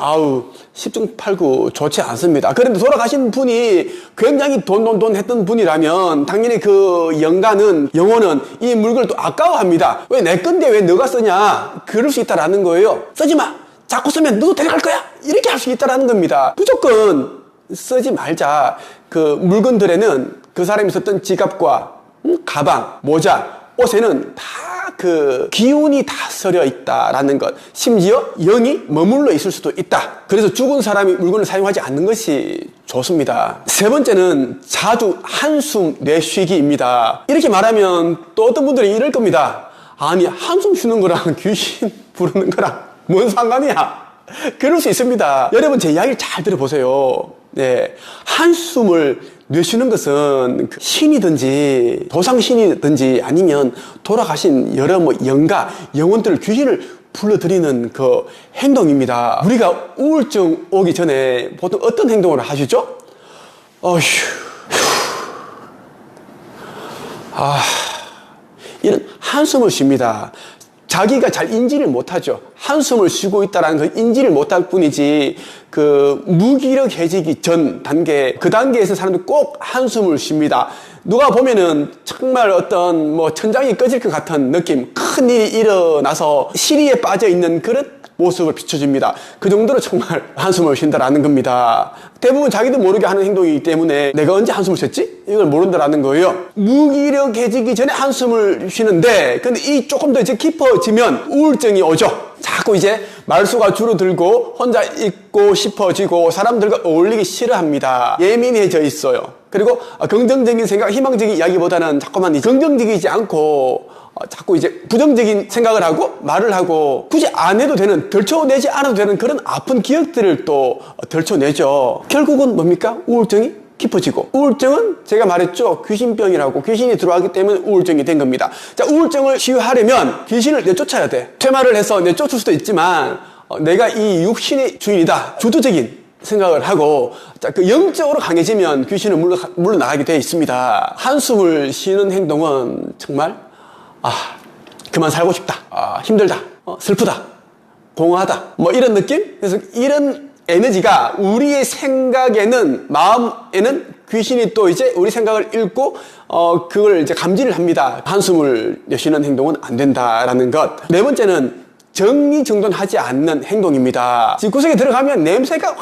십중팔구 좋지 않습니다. 그런데 돌아가신 분이 굉장히 돈 했던 분이라면 당연히 그 영혼은 이 물건을 또 아까워합니다. 왜 내 건데 왜 너가 쓰냐? 그럴 수 있다라는 거예요. 쓰지 마. 자꾸 쓰면 너도 데려갈 거야. 이렇게 할 수 있다라는 겁니다. 무조건 쓰지 말자. 그 물건들에는 그 사람이 썼던 지갑과 가방, 모자, 옷에는 다 그 기운이 다 서려 있다라는 것, 심지어 영이 머물러 있을 수도 있다. 그래서 죽은 사람이 물건을 사용하지 않는 것이 좋습니다. 세 번째는 자주 한숨 내쉬기입니다. 이렇게 말하면 또 어떤 분들이 이럴 겁니다. 아니, 한숨 쉬는 거랑 귀신 부르는 거랑 뭔 상관이야? 그럴 수 있습니다. 여러분 제 이야기를 잘 들어보세요. 네, 한숨을 내쉬는 것은 신이든지 도상신이든지 아니면 돌아가신 여러 영가, 영혼들, 귀신을 불러들이는 그 행동입니다. 우리가 우울증 오기 전에 보통 어떤 행동을 하시죠? 이런 한숨을 쉽니다. 자기가 잘 인지를 못하죠. 한숨을 쉬고 있다는 그 인지를 못할 뿐이지, 그 무기력해지기 전 단계, 그 단계에서 사람들이 꼭 한숨을 쉽니다. 누가 보면은 정말 어떤 천장이 꺼질 것 같은 느낌, 큰 일이 일어나서 시리에 빠져 있는 그런 모습을 비춰줍니다. 그 정도로 정말 한숨을 쉰다라는 겁니다. 대부분 자기도 모르게 하는 행동이기 때문에 내가 언제 한숨을 쉬었지? 이걸 모른다라는 거예요. 무기력해지기 전에 한숨을 쉬는데, 근데 이 조금 더 이제 깊어지면 우울증이 오죠. 자꾸 이제 말수가 줄어들고 혼자 있고 싶어지고 사람들과 어울리기 싫어합니다. 예민해져 있어요. 그리고 긍정적인 생각, 희망적인 이야기보다는 자꾸만 긍정적이지 않고 자꾸 이제 부정적인 생각을 하고 말을 하고 굳이 안 해도 되는, 덜쳐내지 않아도 되는 그런 아픈 기억들을 또 덜쳐내죠. 결국은 뭡니까? 우울증이 깊어지고, 우울증은 제가 말했죠. 귀신병이라고. 귀신이 들어가기 때문에 우울증이 된 겁니다. 자, 우울증을 치유하려면 귀신을 내쫓아야 돼. 퇴마를 해서 내쫓을 수도 있지만 내가 이 육신의 주인이다, 주도적인 생각을 하고, 자, 그 영적으로 강해지면 귀신은 물러나가게 되어 있습니다. 한숨을 쉬는 행동은 정말 그만 살고 싶다, 힘들다, 슬프다, 공허하다, 뭐 이런 느낌? 그래서 이런 에너지가 우리의 생각에는, 마음에는 귀신이 또 이제 우리 생각을 읽고 그걸 이제 감지를 합니다. 한숨을 내쉬는 행동은 안 된다라는 것. 네 번째는 정리정돈하지 않는 행동입니다. 집구석에 들어가면 냄새가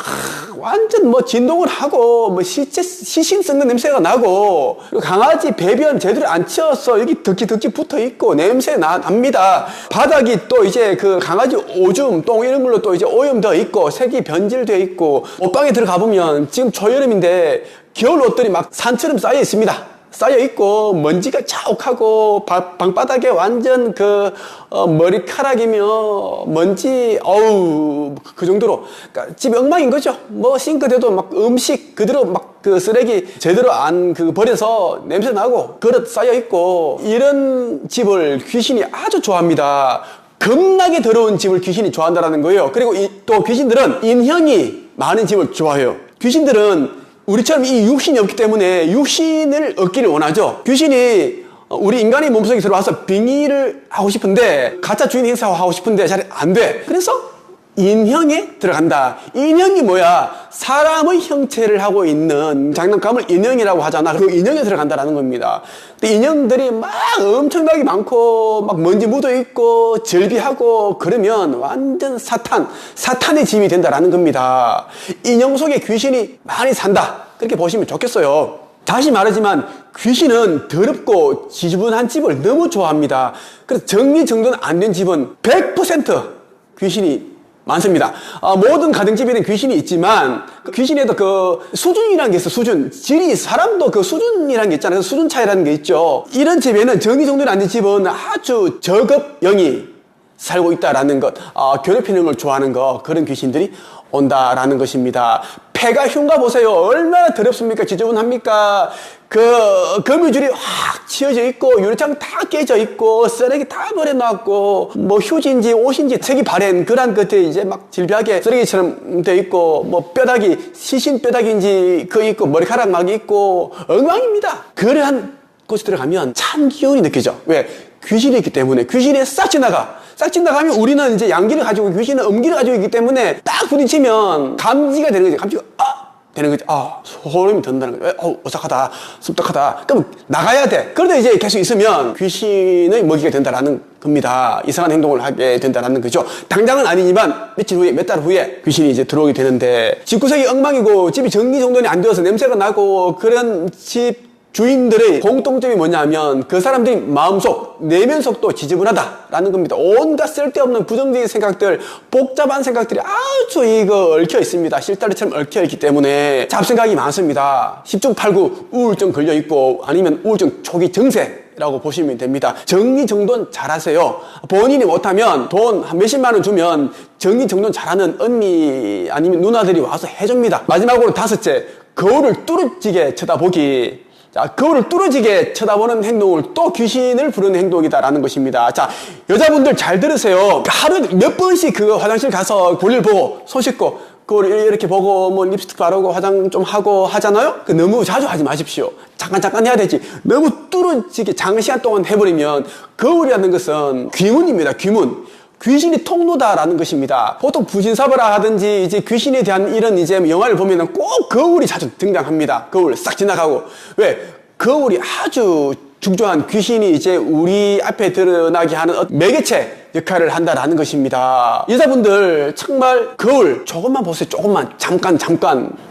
완전 뭐 진동을 하고, 뭐 시신 썩는 냄새가 나고, 그리고 강아지 배변 제대로 안 치웠어, 여기 덕지 붙어 있고 냄새 납니다. 바닥이 또 이제 그 강아지 오줌, 똥 이런 걸로 또 이제 오염되어 있고 색이 변질되어 있고, 옷방에 들어가 보면 지금 초여름인데 겨울 옷들이 막 산처럼 쌓여 있습니다. 쌓여 있고 먼지가 자욱하고 방바닥에 완전 그 머리카락이며 먼지, 그 정도로, 그러니까 집이 엉망인 거죠. 뭐 싱크대도 막 음식 그대로 막 그 쓰레기 제대로 안 버려서 냄새 나고, 그릇 쌓여 있고, 이런 집을 귀신이 아주 좋아합니다. 겁나게 더러운 집을 귀신이 좋아한다는 거예요. 그리고 또 귀신들은 인형이 많은 집을 좋아해요. 귀신들은 우리처럼 이 육신이 없기 때문에 육신을 얻기를 원하죠. 귀신이 우리 인간의 몸속에 들어와서 빙의를 하고 싶은데, 가짜 주인 행사하고 싶은데 잘 안 돼. 그래서 인형에 들어간다. 인형이 뭐야? 사람의 형체를 하고 있는 장난감을 인형이라고 하잖아. 그 인형에 들어간다라는 겁니다. 근데 인형들이 막 엄청나게 많고 막 먼지 묻어 있고 절비하고 그러면 완전 사탄의 집이 된다라는 겁니다. 인형 속에 귀신이 많이 산다, 그렇게 보시면 좋겠어요. 다시 말하지만 귀신은 더럽고 지저분한 집을 너무 좋아합니다. 그래서 정리정돈 안 된 집은 100% 귀신이 많습니다. 모든 가정집에는 귀신이 있지만 그 귀신에도 그 수준이라는 게 있어. 수준, 질이, 사람도 그 수준이라는 게 있잖아요. 수준 차이라는 게 있죠. 이런 집에는 정리정돈이 안 된 집은 아주 저급 영이 살고 있다라는 것, 괴롭히는 걸 좋아하는 거, 그런 귀신들이 온다라는 것입니다. 폐가 흉가 보세요. 얼마나 더럽습니까? 지저분합니까? 그 거미줄이 확 치어져 있고, 유리창 다 깨져 있고, 쓰레기 다 버려놨고, 뭐 휴지인지 옷인지 색이 바랜 그런 것들이 이제 막 질비하게 쓰레기처럼 돼 있고, 뭐 뼈다귀, 시신 뼈다귀인지 그거 있고, 머리카락 막 있고, 엉망입니다. 그러한 곳에 들어가면 찬 기운이 느껴져. 왜? 귀신이 있기 때문에. 귀신이 싹 지나가면 우리는 이제 양기를 가지고, 귀신은 음기를 가지고 있기 때문에 딱 부딪히면 감지가 되는 거죠. 감지가 되는 거죠. 소름이 돋는다는 거죠. 오싹하다, 습득하다. 그럼 나가야 돼. 그러다 이제 계속 있으면 귀신의 먹이가 된다라는 겁니다. 이상한 행동을 하게 된다라는 거죠. 당장은 아니지만 며칠 후에, 몇 달 후에 귀신이 이제 들어오게 되는데, 집구석이 엉망이고 집이 정리정돈이 안 되어서 냄새가 나고, 그런 집 주인들의 공통점이 뭐냐면 그 사람들이 마음속, 내면속도 지저분하다라는 겁니다. 온갖 쓸데없는 부정적인 생각들, 복잡한 생각들이 아주 얽혀 있습니다. 실타래처럼 얽혀 있기 때문에 잡생각이 많습니다. 10중 8구 우울증 걸려 있고, 아니면 우울증 초기 증세라고 보시면 됩니다. 정리정돈 잘하세요. 본인이 못하면 돈 한 몇십만 원 주면 정리정돈 잘하는 언니 아니면 누나들이 와서 해줍니다. 마지막으로 5째, 거울을 뚫어지게 쳐다보기. 자, 거울을 뚫어지게 쳐다보는 행동을 또 귀신을 부르는 행동이다라는 것입니다. 자, 여자분들 잘 들으세요. 하루에 몇 번씩 그 화장실 가서 볼일 보고, 손 씻고, 거울 이렇게 보고, 뭐 립스틱 바르고, 화장 좀 하고 하잖아요? 너무 자주 하지 마십시오. 잠깐 해야 되지. 너무 뚫어지게 장시간 동안 해버리면, 거울이라는 것은 귀문입니다. 귀문. 귀신이 통로다라는 것입니다. 보통 부신사바라 하든지 이제 귀신에 대한 이런 이제 영화를 보면은 꼭 거울이 자주 등장합니다. 거울 싹 지나가고. 왜? 거울이 아주 중요한, 귀신이 이제 우리 앞에 드러나게 하는 매개체, 역할을 한다라는 것입니다. 여자분들 정말 거울 조금만 보세요. 조금만 잠깐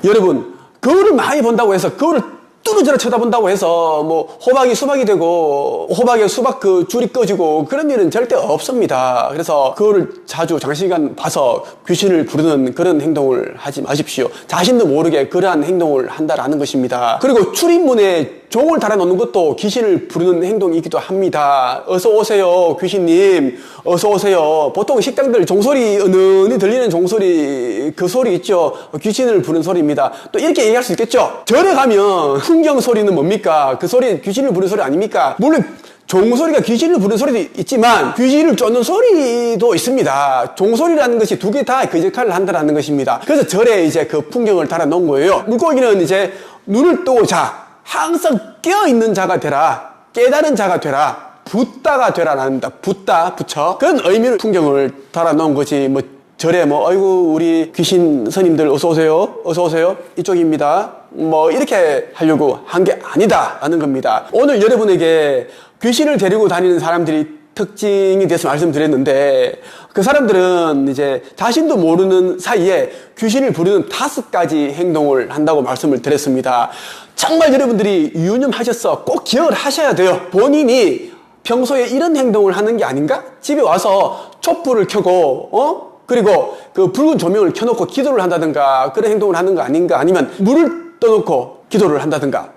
여러분 거울을 많이 본다고 해서 거울을 뚫어져라 쳐다본다고 해서 뭐 호박이 수박이 되고 호박에 수박 그 줄이 꺼지고 그런 일은 절대 없습니다. 그래서 그거를 자주 장시간 봐서 귀신을 부르는 그런 행동을 하지 마십시오. 자신도 모르게 그러한 행동을 한다라는 것입니다. 그리고 출입문에 종을 달아놓는 것도 귀신을 부르는 행동이기도 합니다. 어서 오세요 귀신님, 어서 오세요. 보통 식당들 종소리 은은히 들리는 종소리, 그 소리 있죠. 귀신을 부르는 소리입니다. 또 이렇게 얘기할 수 있겠죠. 절에 가면 풍경 소리는 뭡니까? 그 소리 귀신을 부르는 소리 아닙니까? 물론 종소리가 귀신을 부르는 소리도 있지만 귀신을 쫓는 소리도 있습니다. 종소리라는 것이 두 개 다 그 역할을 한다는 것입니다. 그래서 절에 이제 그 풍경을 달아놓은 거예요. 물고기는 이제 눈을 뜨고 자, 항상 깨어있는 자가 되라, 깨달은 자가 되라, 붓다가 되라랍니다. 붓다, 붙여. 그런 의미로 풍경을 달아놓은 것이 뭐 절에 뭐 아이고 우리 귀신 스님들 어서 오세요, 어서 오세요, 이쪽입니다, 뭐 이렇게 하려고 한 게 아니다라는 겁니다. 오늘 여러분에게 귀신을 데리고 다니는 사람들이 특징에 대해서 말씀드렸는데, 그 사람들은 이제 자신도 모르는 사이에 귀신을 부르는 5가지 행동을 한다고 말씀을 드렸습니다. 정말 여러분들이 유념하셔서 꼭 기억을 하셔야 돼요. 본인이 평소에 이런 행동을 하는 게 아닌가? 집에 와서 촛불을 켜고 그리고 그 붉은 조명을 켜놓고 기도를 한다든가 그런 행동을 하는 거 아닌가? 아니면 물을 떠놓고 기도를 한다든가.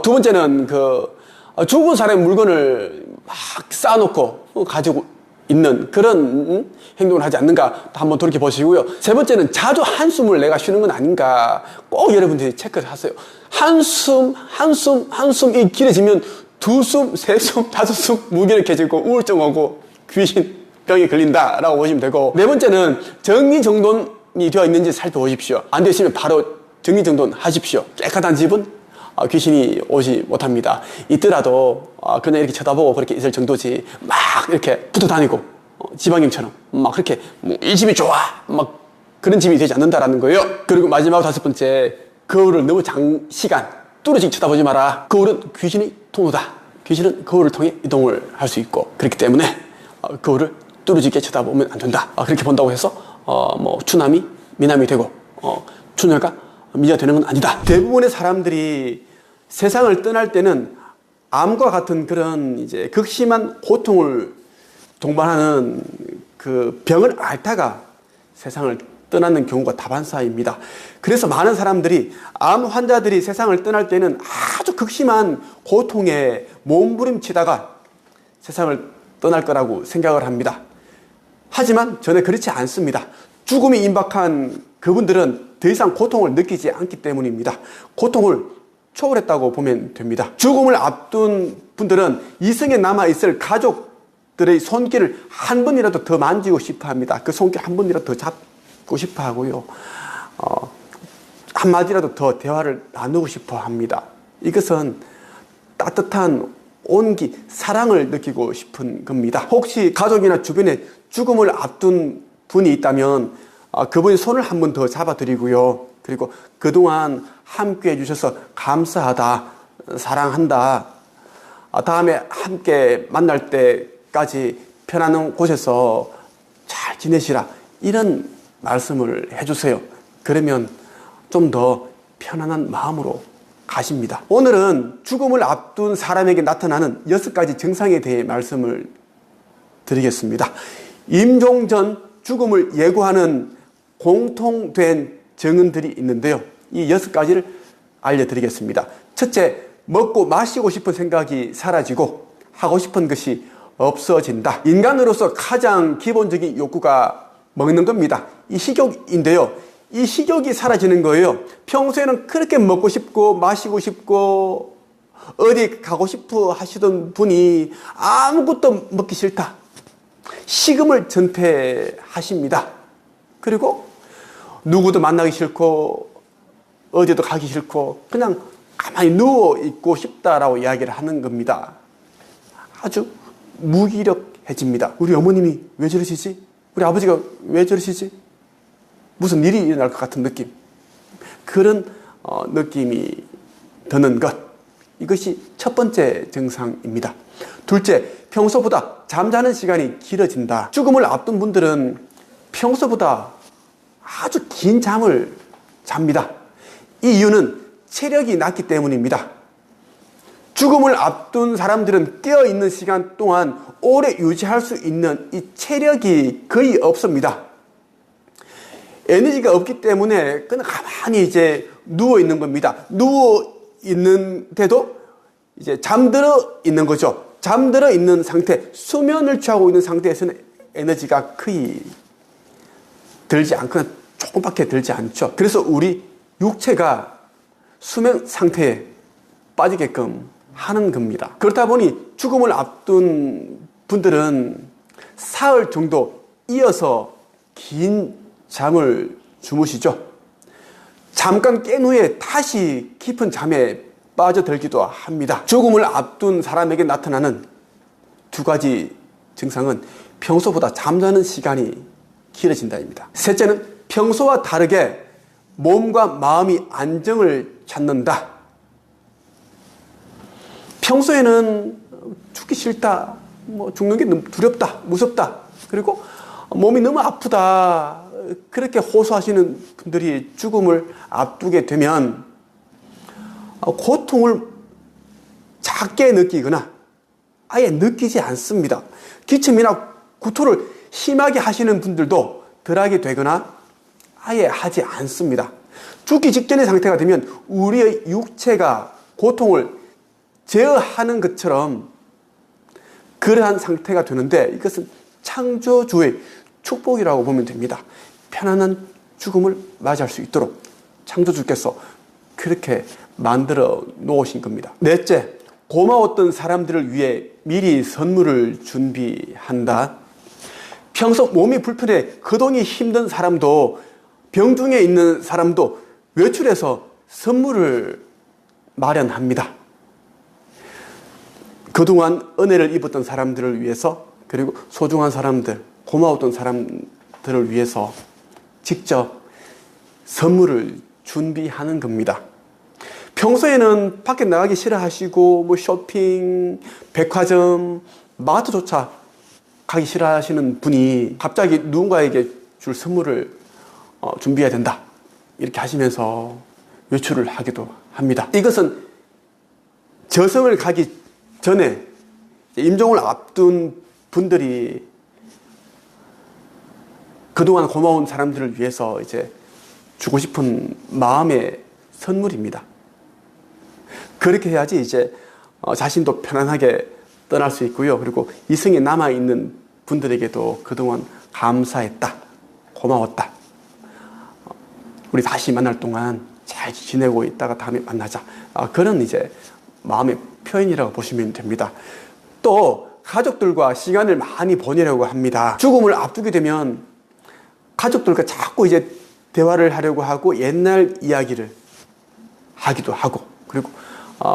두 번째는 죽은 사람의 물건을 막 쌓아놓고 가지고 있는 그런 행동을 하지 않는가 한번 돌이켜 보시고요. 세 번째는 자주 한숨을 내가 쉬는 건 아닌가 꼭 여러분들이 체크를 하세요. 한숨이 길어지면 2숨, 3숨, 5숨 무기력해지고 우울증 오고 귀신 병에 걸린다라고 보시면 되고, 네 번째는 정리정돈이 되어 있는지 살펴보십시오. 안 되어 있으면 바로 정리정돈 하십시오. 깨끗한 집은 귀신이 오지 못합니다. 있더라도 그냥 이렇게 쳐다보고 그렇게 있을 정도지 막 이렇게 붙어 다니고 지방님처럼 막 그렇게 이 집이 좋아 막 그런 집이 되지 않는다라는 거예요. 그리고 마지막 5번째, 거울을 너무 장시간 뚫어지게 쳐다보지 마라. 거울은 귀신이 통로다. 귀신은 거울을 통해 이동을 할 수 있고, 그렇기 때문에 거울을 뚫어지게 쳐다보면 안 된다. 그렇게 본다고 해서 뭐 추남이 미남이 되고 추녀가 미녀가 되는 건 아니다. 대부분의 사람들이 세상을 떠날 때는 암과 같은 그런 이제 극심한 고통을 동반하는 그 병을 앓다가 세상을 떠나는 경우가 다반사입니다. 그래서 많은 사람들이 암 환자들이 세상을 떠날 때는 아주 극심한 고통에 몸부림치다가 세상을 떠날 거라고 생각을 합니다. 하지만 저는 그렇지 않습니다. 죽음이 임박한 그분들은 더 이상 고통을 느끼지 않기 때문입니다. 고통을 초월했다고 보면 됩니다. 죽음을 앞둔 분들은 이승에 남아있을 가족들의 손길을 한 번이라도 더 만지고 싶어 합니다. 그 손길 한 번이라도 더 잡고 싶어 하고요. 한마디라도 더 대화를 나누고 싶어 합니다. 이것은 따뜻한 온기, 사랑을 느끼고 싶은 겁니다. 혹시 가족이나 주변에 죽음을 앞둔 분이 있다면 그분의 손을 한 번 더 잡아드리고요. 그리고 그동안 함께 해주셔서 감사하다, 사랑한다, 다음에 함께 만날 때까지 편안한 곳에서 잘 지내시라, 이런 말씀을 해주세요. 그러면 좀 더 편안한 마음으로 가십니다. 오늘은 죽음을 앞둔 사람에게 나타나는 6가지 증상에 대해 말씀을 드리겠습니다. 임종 전 죽음을 예고하는 공통된 증언들이 있는데요. 이 6가지를 알려드리겠습니다. 첫째, 먹고 마시고 싶은 생각이 사라지고 하고 싶은 것이 없어진다. 인간으로서 가장 기본적인 욕구가 먹는 겁니다. 이 식욕인데요. 이 식욕이 사라지는 거예요. 평소에는 그렇게 먹고 싶고 마시고 싶고 어디 가고 싶어 하시던 분이 아무것도 먹기 싫다. 식음을 전폐하십니다. 그리고 누구도 만나기 싫고 어디도 가기 싫고 그냥 가만히 누워있고 싶다라고 이야기를 하는 겁니다. 아주 무기력해집니다. 우리 어머님이 왜 저러시지? 우리 아버지가 왜 저러시지? 무슨 일이 일어날 것 같은 느낌. 그런 느낌이 드는 것. 이것이 첫 번째 증상입니다. 둘째, 평소보다 잠자는 시간이 길어진다. 죽음을 앞둔 분들은 평소보다 아주 긴 잠을 잡니다. 이 이유는 체력이 낮기 때문입니다. 죽음을 앞둔 사람들은 깨어있는 시간 동안 오래 유지할 수 있는 이 체력이 거의 없습니다. 에너지가 없기 때문에 그냥 가만히 이제 누워 있는 겁니다. 누워 있는데도 이제 잠들어 있는 거죠. 잠들어 있는 상태, 수면을 취하고 있는 상태에서는 에너지가 거의 들지 않거나 조금밖에 들지 않죠. 그래서 우리 육체가 수면 상태에 빠지게끔 하는 겁니다. 그렇다 보니 죽음을 앞둔 분들은 사흘 정도 이어서 긴 잠을 주무시죠. 잠깐 깬 후에 다시 깊은 잠에 빠져들기도 합니다. 죽음을 앞둔 사람에게 나타나는 두 가지 증상은 평소보다 잠자는 시간이 길어진다입니다. 셋째는 평소와 다르게 몸과 마음이 안정을 찾는다. 평소에는 죽기 싫다, 죽는 게 너무 두렵다, 무섭다, 그리고 몸이 너무 아프다, 그렇게 호소하시는 분들이 죽음을 앞두게 되면 고통을 작게 느끼거나 아예 느끼지 않습니다. 기침이나 구토를 심하게 하시는 분들도 덜하게 되거나 아예 하지 않습니다. 죽기 직전의 상태가 되면 우리의 육체가 고통을 제어하는 것처럼 그러한 상태가 되는데 이것은 창조주의 축복이라고 보면 됩니다. 편안한 죽음을 맞이할 수 있도록 창조주께서 그렇게 만들어 놓으신 겁니다. 넷째, 고마웠던 사람들을 위해 미리 선물을 준비한다. 평소 몸이 불편해 거동이 힘든 사람도 병중에 있는 사람도 외출해서 선물을 마련합니다. 그동안 은혜를 입었던 사람들을 위해서, 그리고 소중한 사람들, 고마웠던 사람들을 위해서 직접 선물을 준비하는 겁니다. 평소에는 밖에 나가기 싫어하시고 쇼핑, 백화점, 마트조차 가기 싫어하시는 분이 갑자기 누군가에게 줄 선물을 준비해야 된다, 이렇게 하시면서 외출을 하기도 합니다. 이것은 저승을 가기 전에 임종을 앞둔 분들이 그동안 고마운 사람들을 위해서 이제 주고 싶은 마음의 선물입니다. 그렇게 해야지 이제 자신도 편안하게 떠날 수 있고요. 그리고 이승에 남아있는 분들에게도 그동안 감사했다, 고마웠다, 우리 다시 만날 동안 잘 지내고 있다가 다음에 만나자, 그런 이제 마음의 표현이라고 보시면 됩니다. 또 가족들과 시간을 많이 보내려고 합니다. 죽음을 앞두게 되면 가족들과 자꾸 이제 대화를 하려고 하고 옛날 이야기를 하기도 하고, 그리고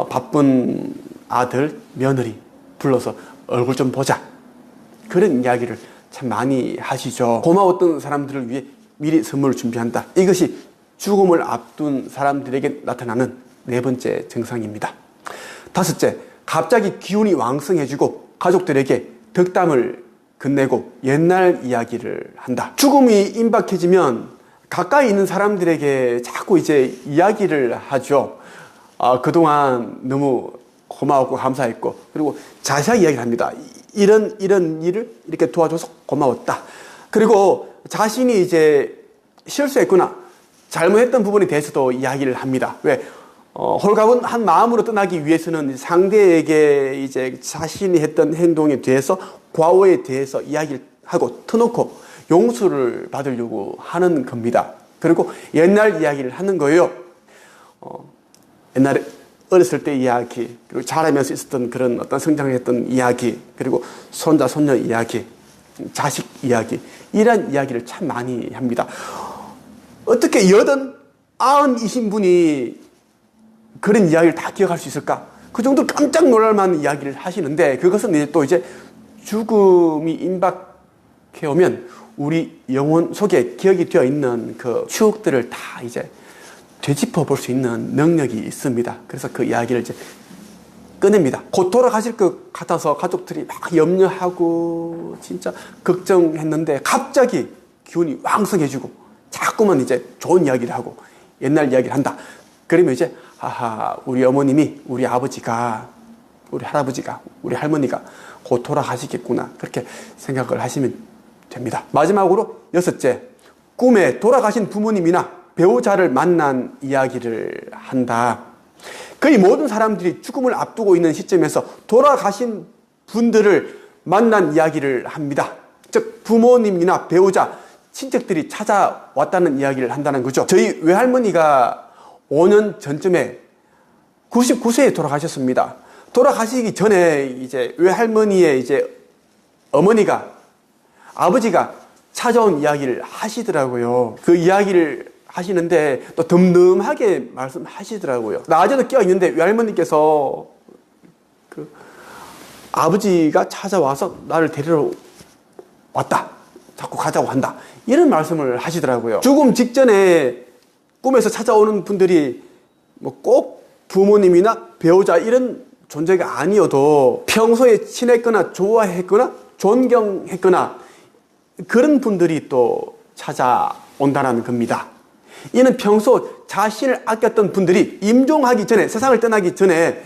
바쁜 아들, 며느리 불러서 얼굴 좀 보자, 그런 이야기를 참 많이 하시죠. 고마웠던 사람들을 위해 미리 선물을 준비한다. 이것이 죽음을 앞둔 사람들에게 나타나는 네 번째 증상입니다. 다섯째, 갑자기 기운이 왕성해지고 가족들에게 덕담을 건네고 옛날 이야기를 한다. 죽음이 임박해지면 가까이 있는 사람들에게 자꾸 이제 이야기를 하죠. 그동안 너무 고마웠고 감사했고, 그리고 자세하게 이야기를 합니다. 이런 일을 이렇게 도와줘서 고마웠다. 그리고 자신이 이제 실수했거나 잘못했던 부분에 대해서도 이야기를 합니다. 왜? 홀가분한 마음으로 떠나기 위해서는 상대에게 이제 자신이 했던 행동에 대해서, 과오에 대해서 이야기를 하고 터놓고 용서를 받으려고 하는 겁니다. 그리고 옛날 이야기를 하는 거예요. 옛날에 어렸을 때 이야기, 그리고 자라면서 있었던 그런 어떤 성장했던 이야기, 그리고 손자, 손녀 이야기, 자식 이야기, 이런 이야기를 참 많이 합니다. 어떻게 80, 90이신 분이 그런 이야기를 다 기억할 수 있을까? 그 정도 깜짝 놀랄 만한 이야기를 하시는데, 그것은 이제 또 이제 죽음이 임박해 오면 우리 영혼 속에 기억이 되어 있는 그 추억들을 다 이제 되짚어 볼 수 있는 능력이 있습니다. 그래서 그 이야기를 이제 꺼냅니다. 곧 돌아가실 것 같아서 가족들이 막 염려하고 진짜 걱정했는데 갑자기 기운이 왕성해지고 자꾸만 이제 좋은 이야기를 하고 옛날 이야기를 한다. 그러면 이제 하하, 우리 어머님이, 우리 아버지가, 우리 할아버지가, 우리 할머니가 곧 돌아가시겠구나, 그렇게 생각을 하시면 됩니다. 마지막으로 6째, 꿈에 돌아가신 부모님이나 배우자를 만난 이야기를 한다. 거의 모든 사람들이 죽음을 앞두고 있는 시점에서 돌아가신 분들을 만난 이야기를 합니다. 즉 부모님이나 배우자, 친척들이 찾아왔다는 이야기를 한다는 거죠. 저희 외할머니가 5년 전쯤에 99세에 돌아가셨습니다. 돌아가시기 전에 이제 외할머니의 이제 어머니가, 아버지가 찾아온 이야기를 하시더라고요. 그 이야기를 하시는데 또 덤덤하게 말씀하시더라고요. 낮에도 깨어 있는데 외할머니께서 그 아버지가 찾아와서 나를 데리러 왔다, 자꾸 가자고 한다, 이런 말씀을 하시더라고요. 죽음 직전에 꿈에서 찾아오는 분들이 뭐 꼭 부모님이나 배우자 이런 존재가 아니어도 평소에 친했거나 좋아했거나 존경했거나 그런 분들이 또 찾아온다는 겁니다. 이는 평소 자신을 아꼈던 분들이 임종하기 전에, 세상을 떠나기 전에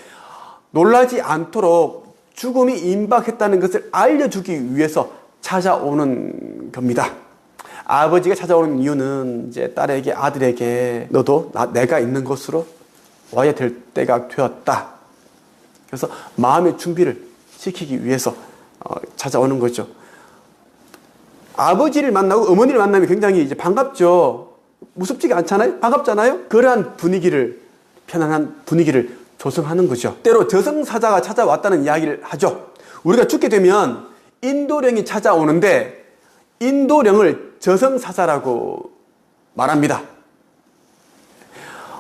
놀라지 않도록 죽음이 임박했다는 것을 알려주기 위해서 찾아오는 겁니다. 아버지가 찾아오는 이유는 이제 딸에게, 아들에게 너도 내가 있는 곳으로 와야 될 때가 되었다. 그래서 마음의 준비를 시키기 위해서 찾아오는 거죠. 아버지를 만나고 어머니를 만나면 굉장히 이제 반갑죠. 무섭지가 않잖아요? 반갑잖아요? 그러한 분위기를, 편안한 분위기를 조성하는 거죠. 때로 저승사자가 찾아왔다는 이야기를 하죠. 우리가 죽게 되면 인도령이 찾아오는데 인도령을 저승사자라고 말합니다.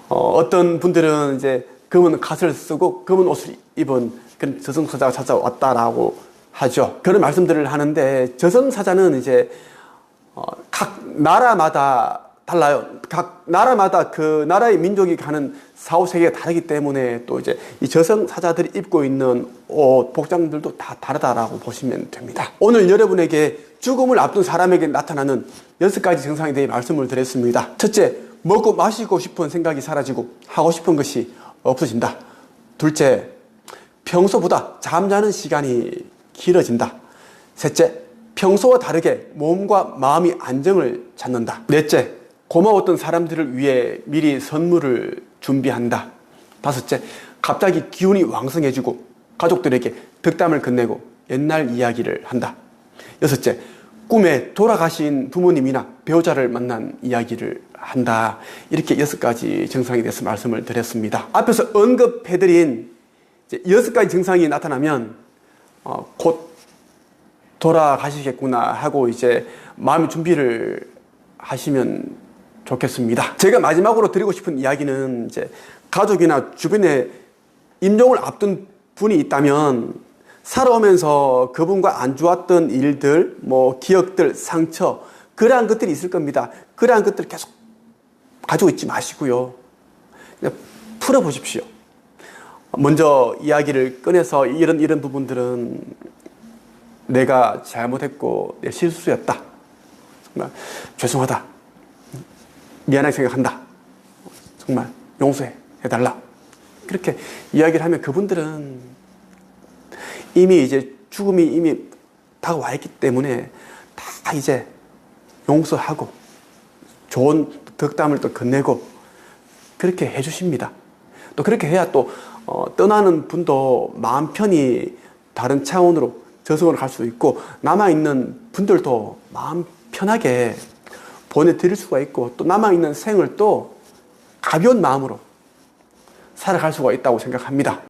어떤 분들은 이제 검은 갓을 쓰고 검은 옷을 입은 그런 저승사자가 찾아왔다라고 하죠. 그런 말씀들을 하는데 저승사자는 이제 각 나라마다 달라요. 각 나라마다 그 나라의 민족이 가는 사후세계가 다르기 때문에 또 이제 이 저승사자들이 입고 있는 옷, 복장들도 다 다르다라고 보시면 됩니다. 오늘 여러분에게 죽음을 앞둔 사람에게 나타나는 6가지 증상에 대해 말씀을 드렸습니다. 첫째, 먹고 마시고 싶은 생각이 사라지고 하고 싶은 것이 없어진다. 둘째, 평소보다 잠자는 시간이 길어진다. 셋째, 평소와 다르게 몸과 마음이 안정을 찾는다. 넷째, 고마웠던 사람들을 위해 미리 선물을 준비한다. 다섯째, 갑자기 기운이 왕성해지고 가족들에게 덕담을 건네고 옛날 이야기를 한다. 여섯째, 꿈에 돌아가신 부모님이나 배우자를 만난 이야기를 한다. 이렇게 6가지 증상에 대해서 말씀을 드렸습니다. 앞에서 언급해드린 6가지 증상이 나타나면 곧 돌아가시겠구나 하고 이제 마음의 준비를 하시면 좋겠습니다. 제가 마지막으로 드리고 싶은 이야기는 이제 가족이나 주변에 임종을 앞둔 분이 있다면 살아오면서 그분과 안 좋았던 일들, 뭐 기억들, 상처, 그러한 것들이 있을 겁니다. 그러한 것들을 계속 가지고 있지 마시고요. 그냥 풀어보십시오. 먼저 이야기를 꺼내서 이런 부분들은 내가 잘못했고 내 실수였다. 정말 죄송하다. 미안하게 생각한다. 정말 용서해달라. 그렇게 이야기를 하면 그분들은 이미 이제 죽음이 이미 다가와 있기 때문에 다 이제 용서하고 좋은 덕담을 또 건네고 그렇게 해주십니다. 또 그렇게 해야 또 떠나는 분도 마음 편히 다른 차원으로 저승으로 갈 수 있고 남아있는 분들도 마음 편하게 보내드릴 수가 있고 또 남아있는 생을 또 가벼운 마음으로 살아갈 수가 있다고 생각합니다.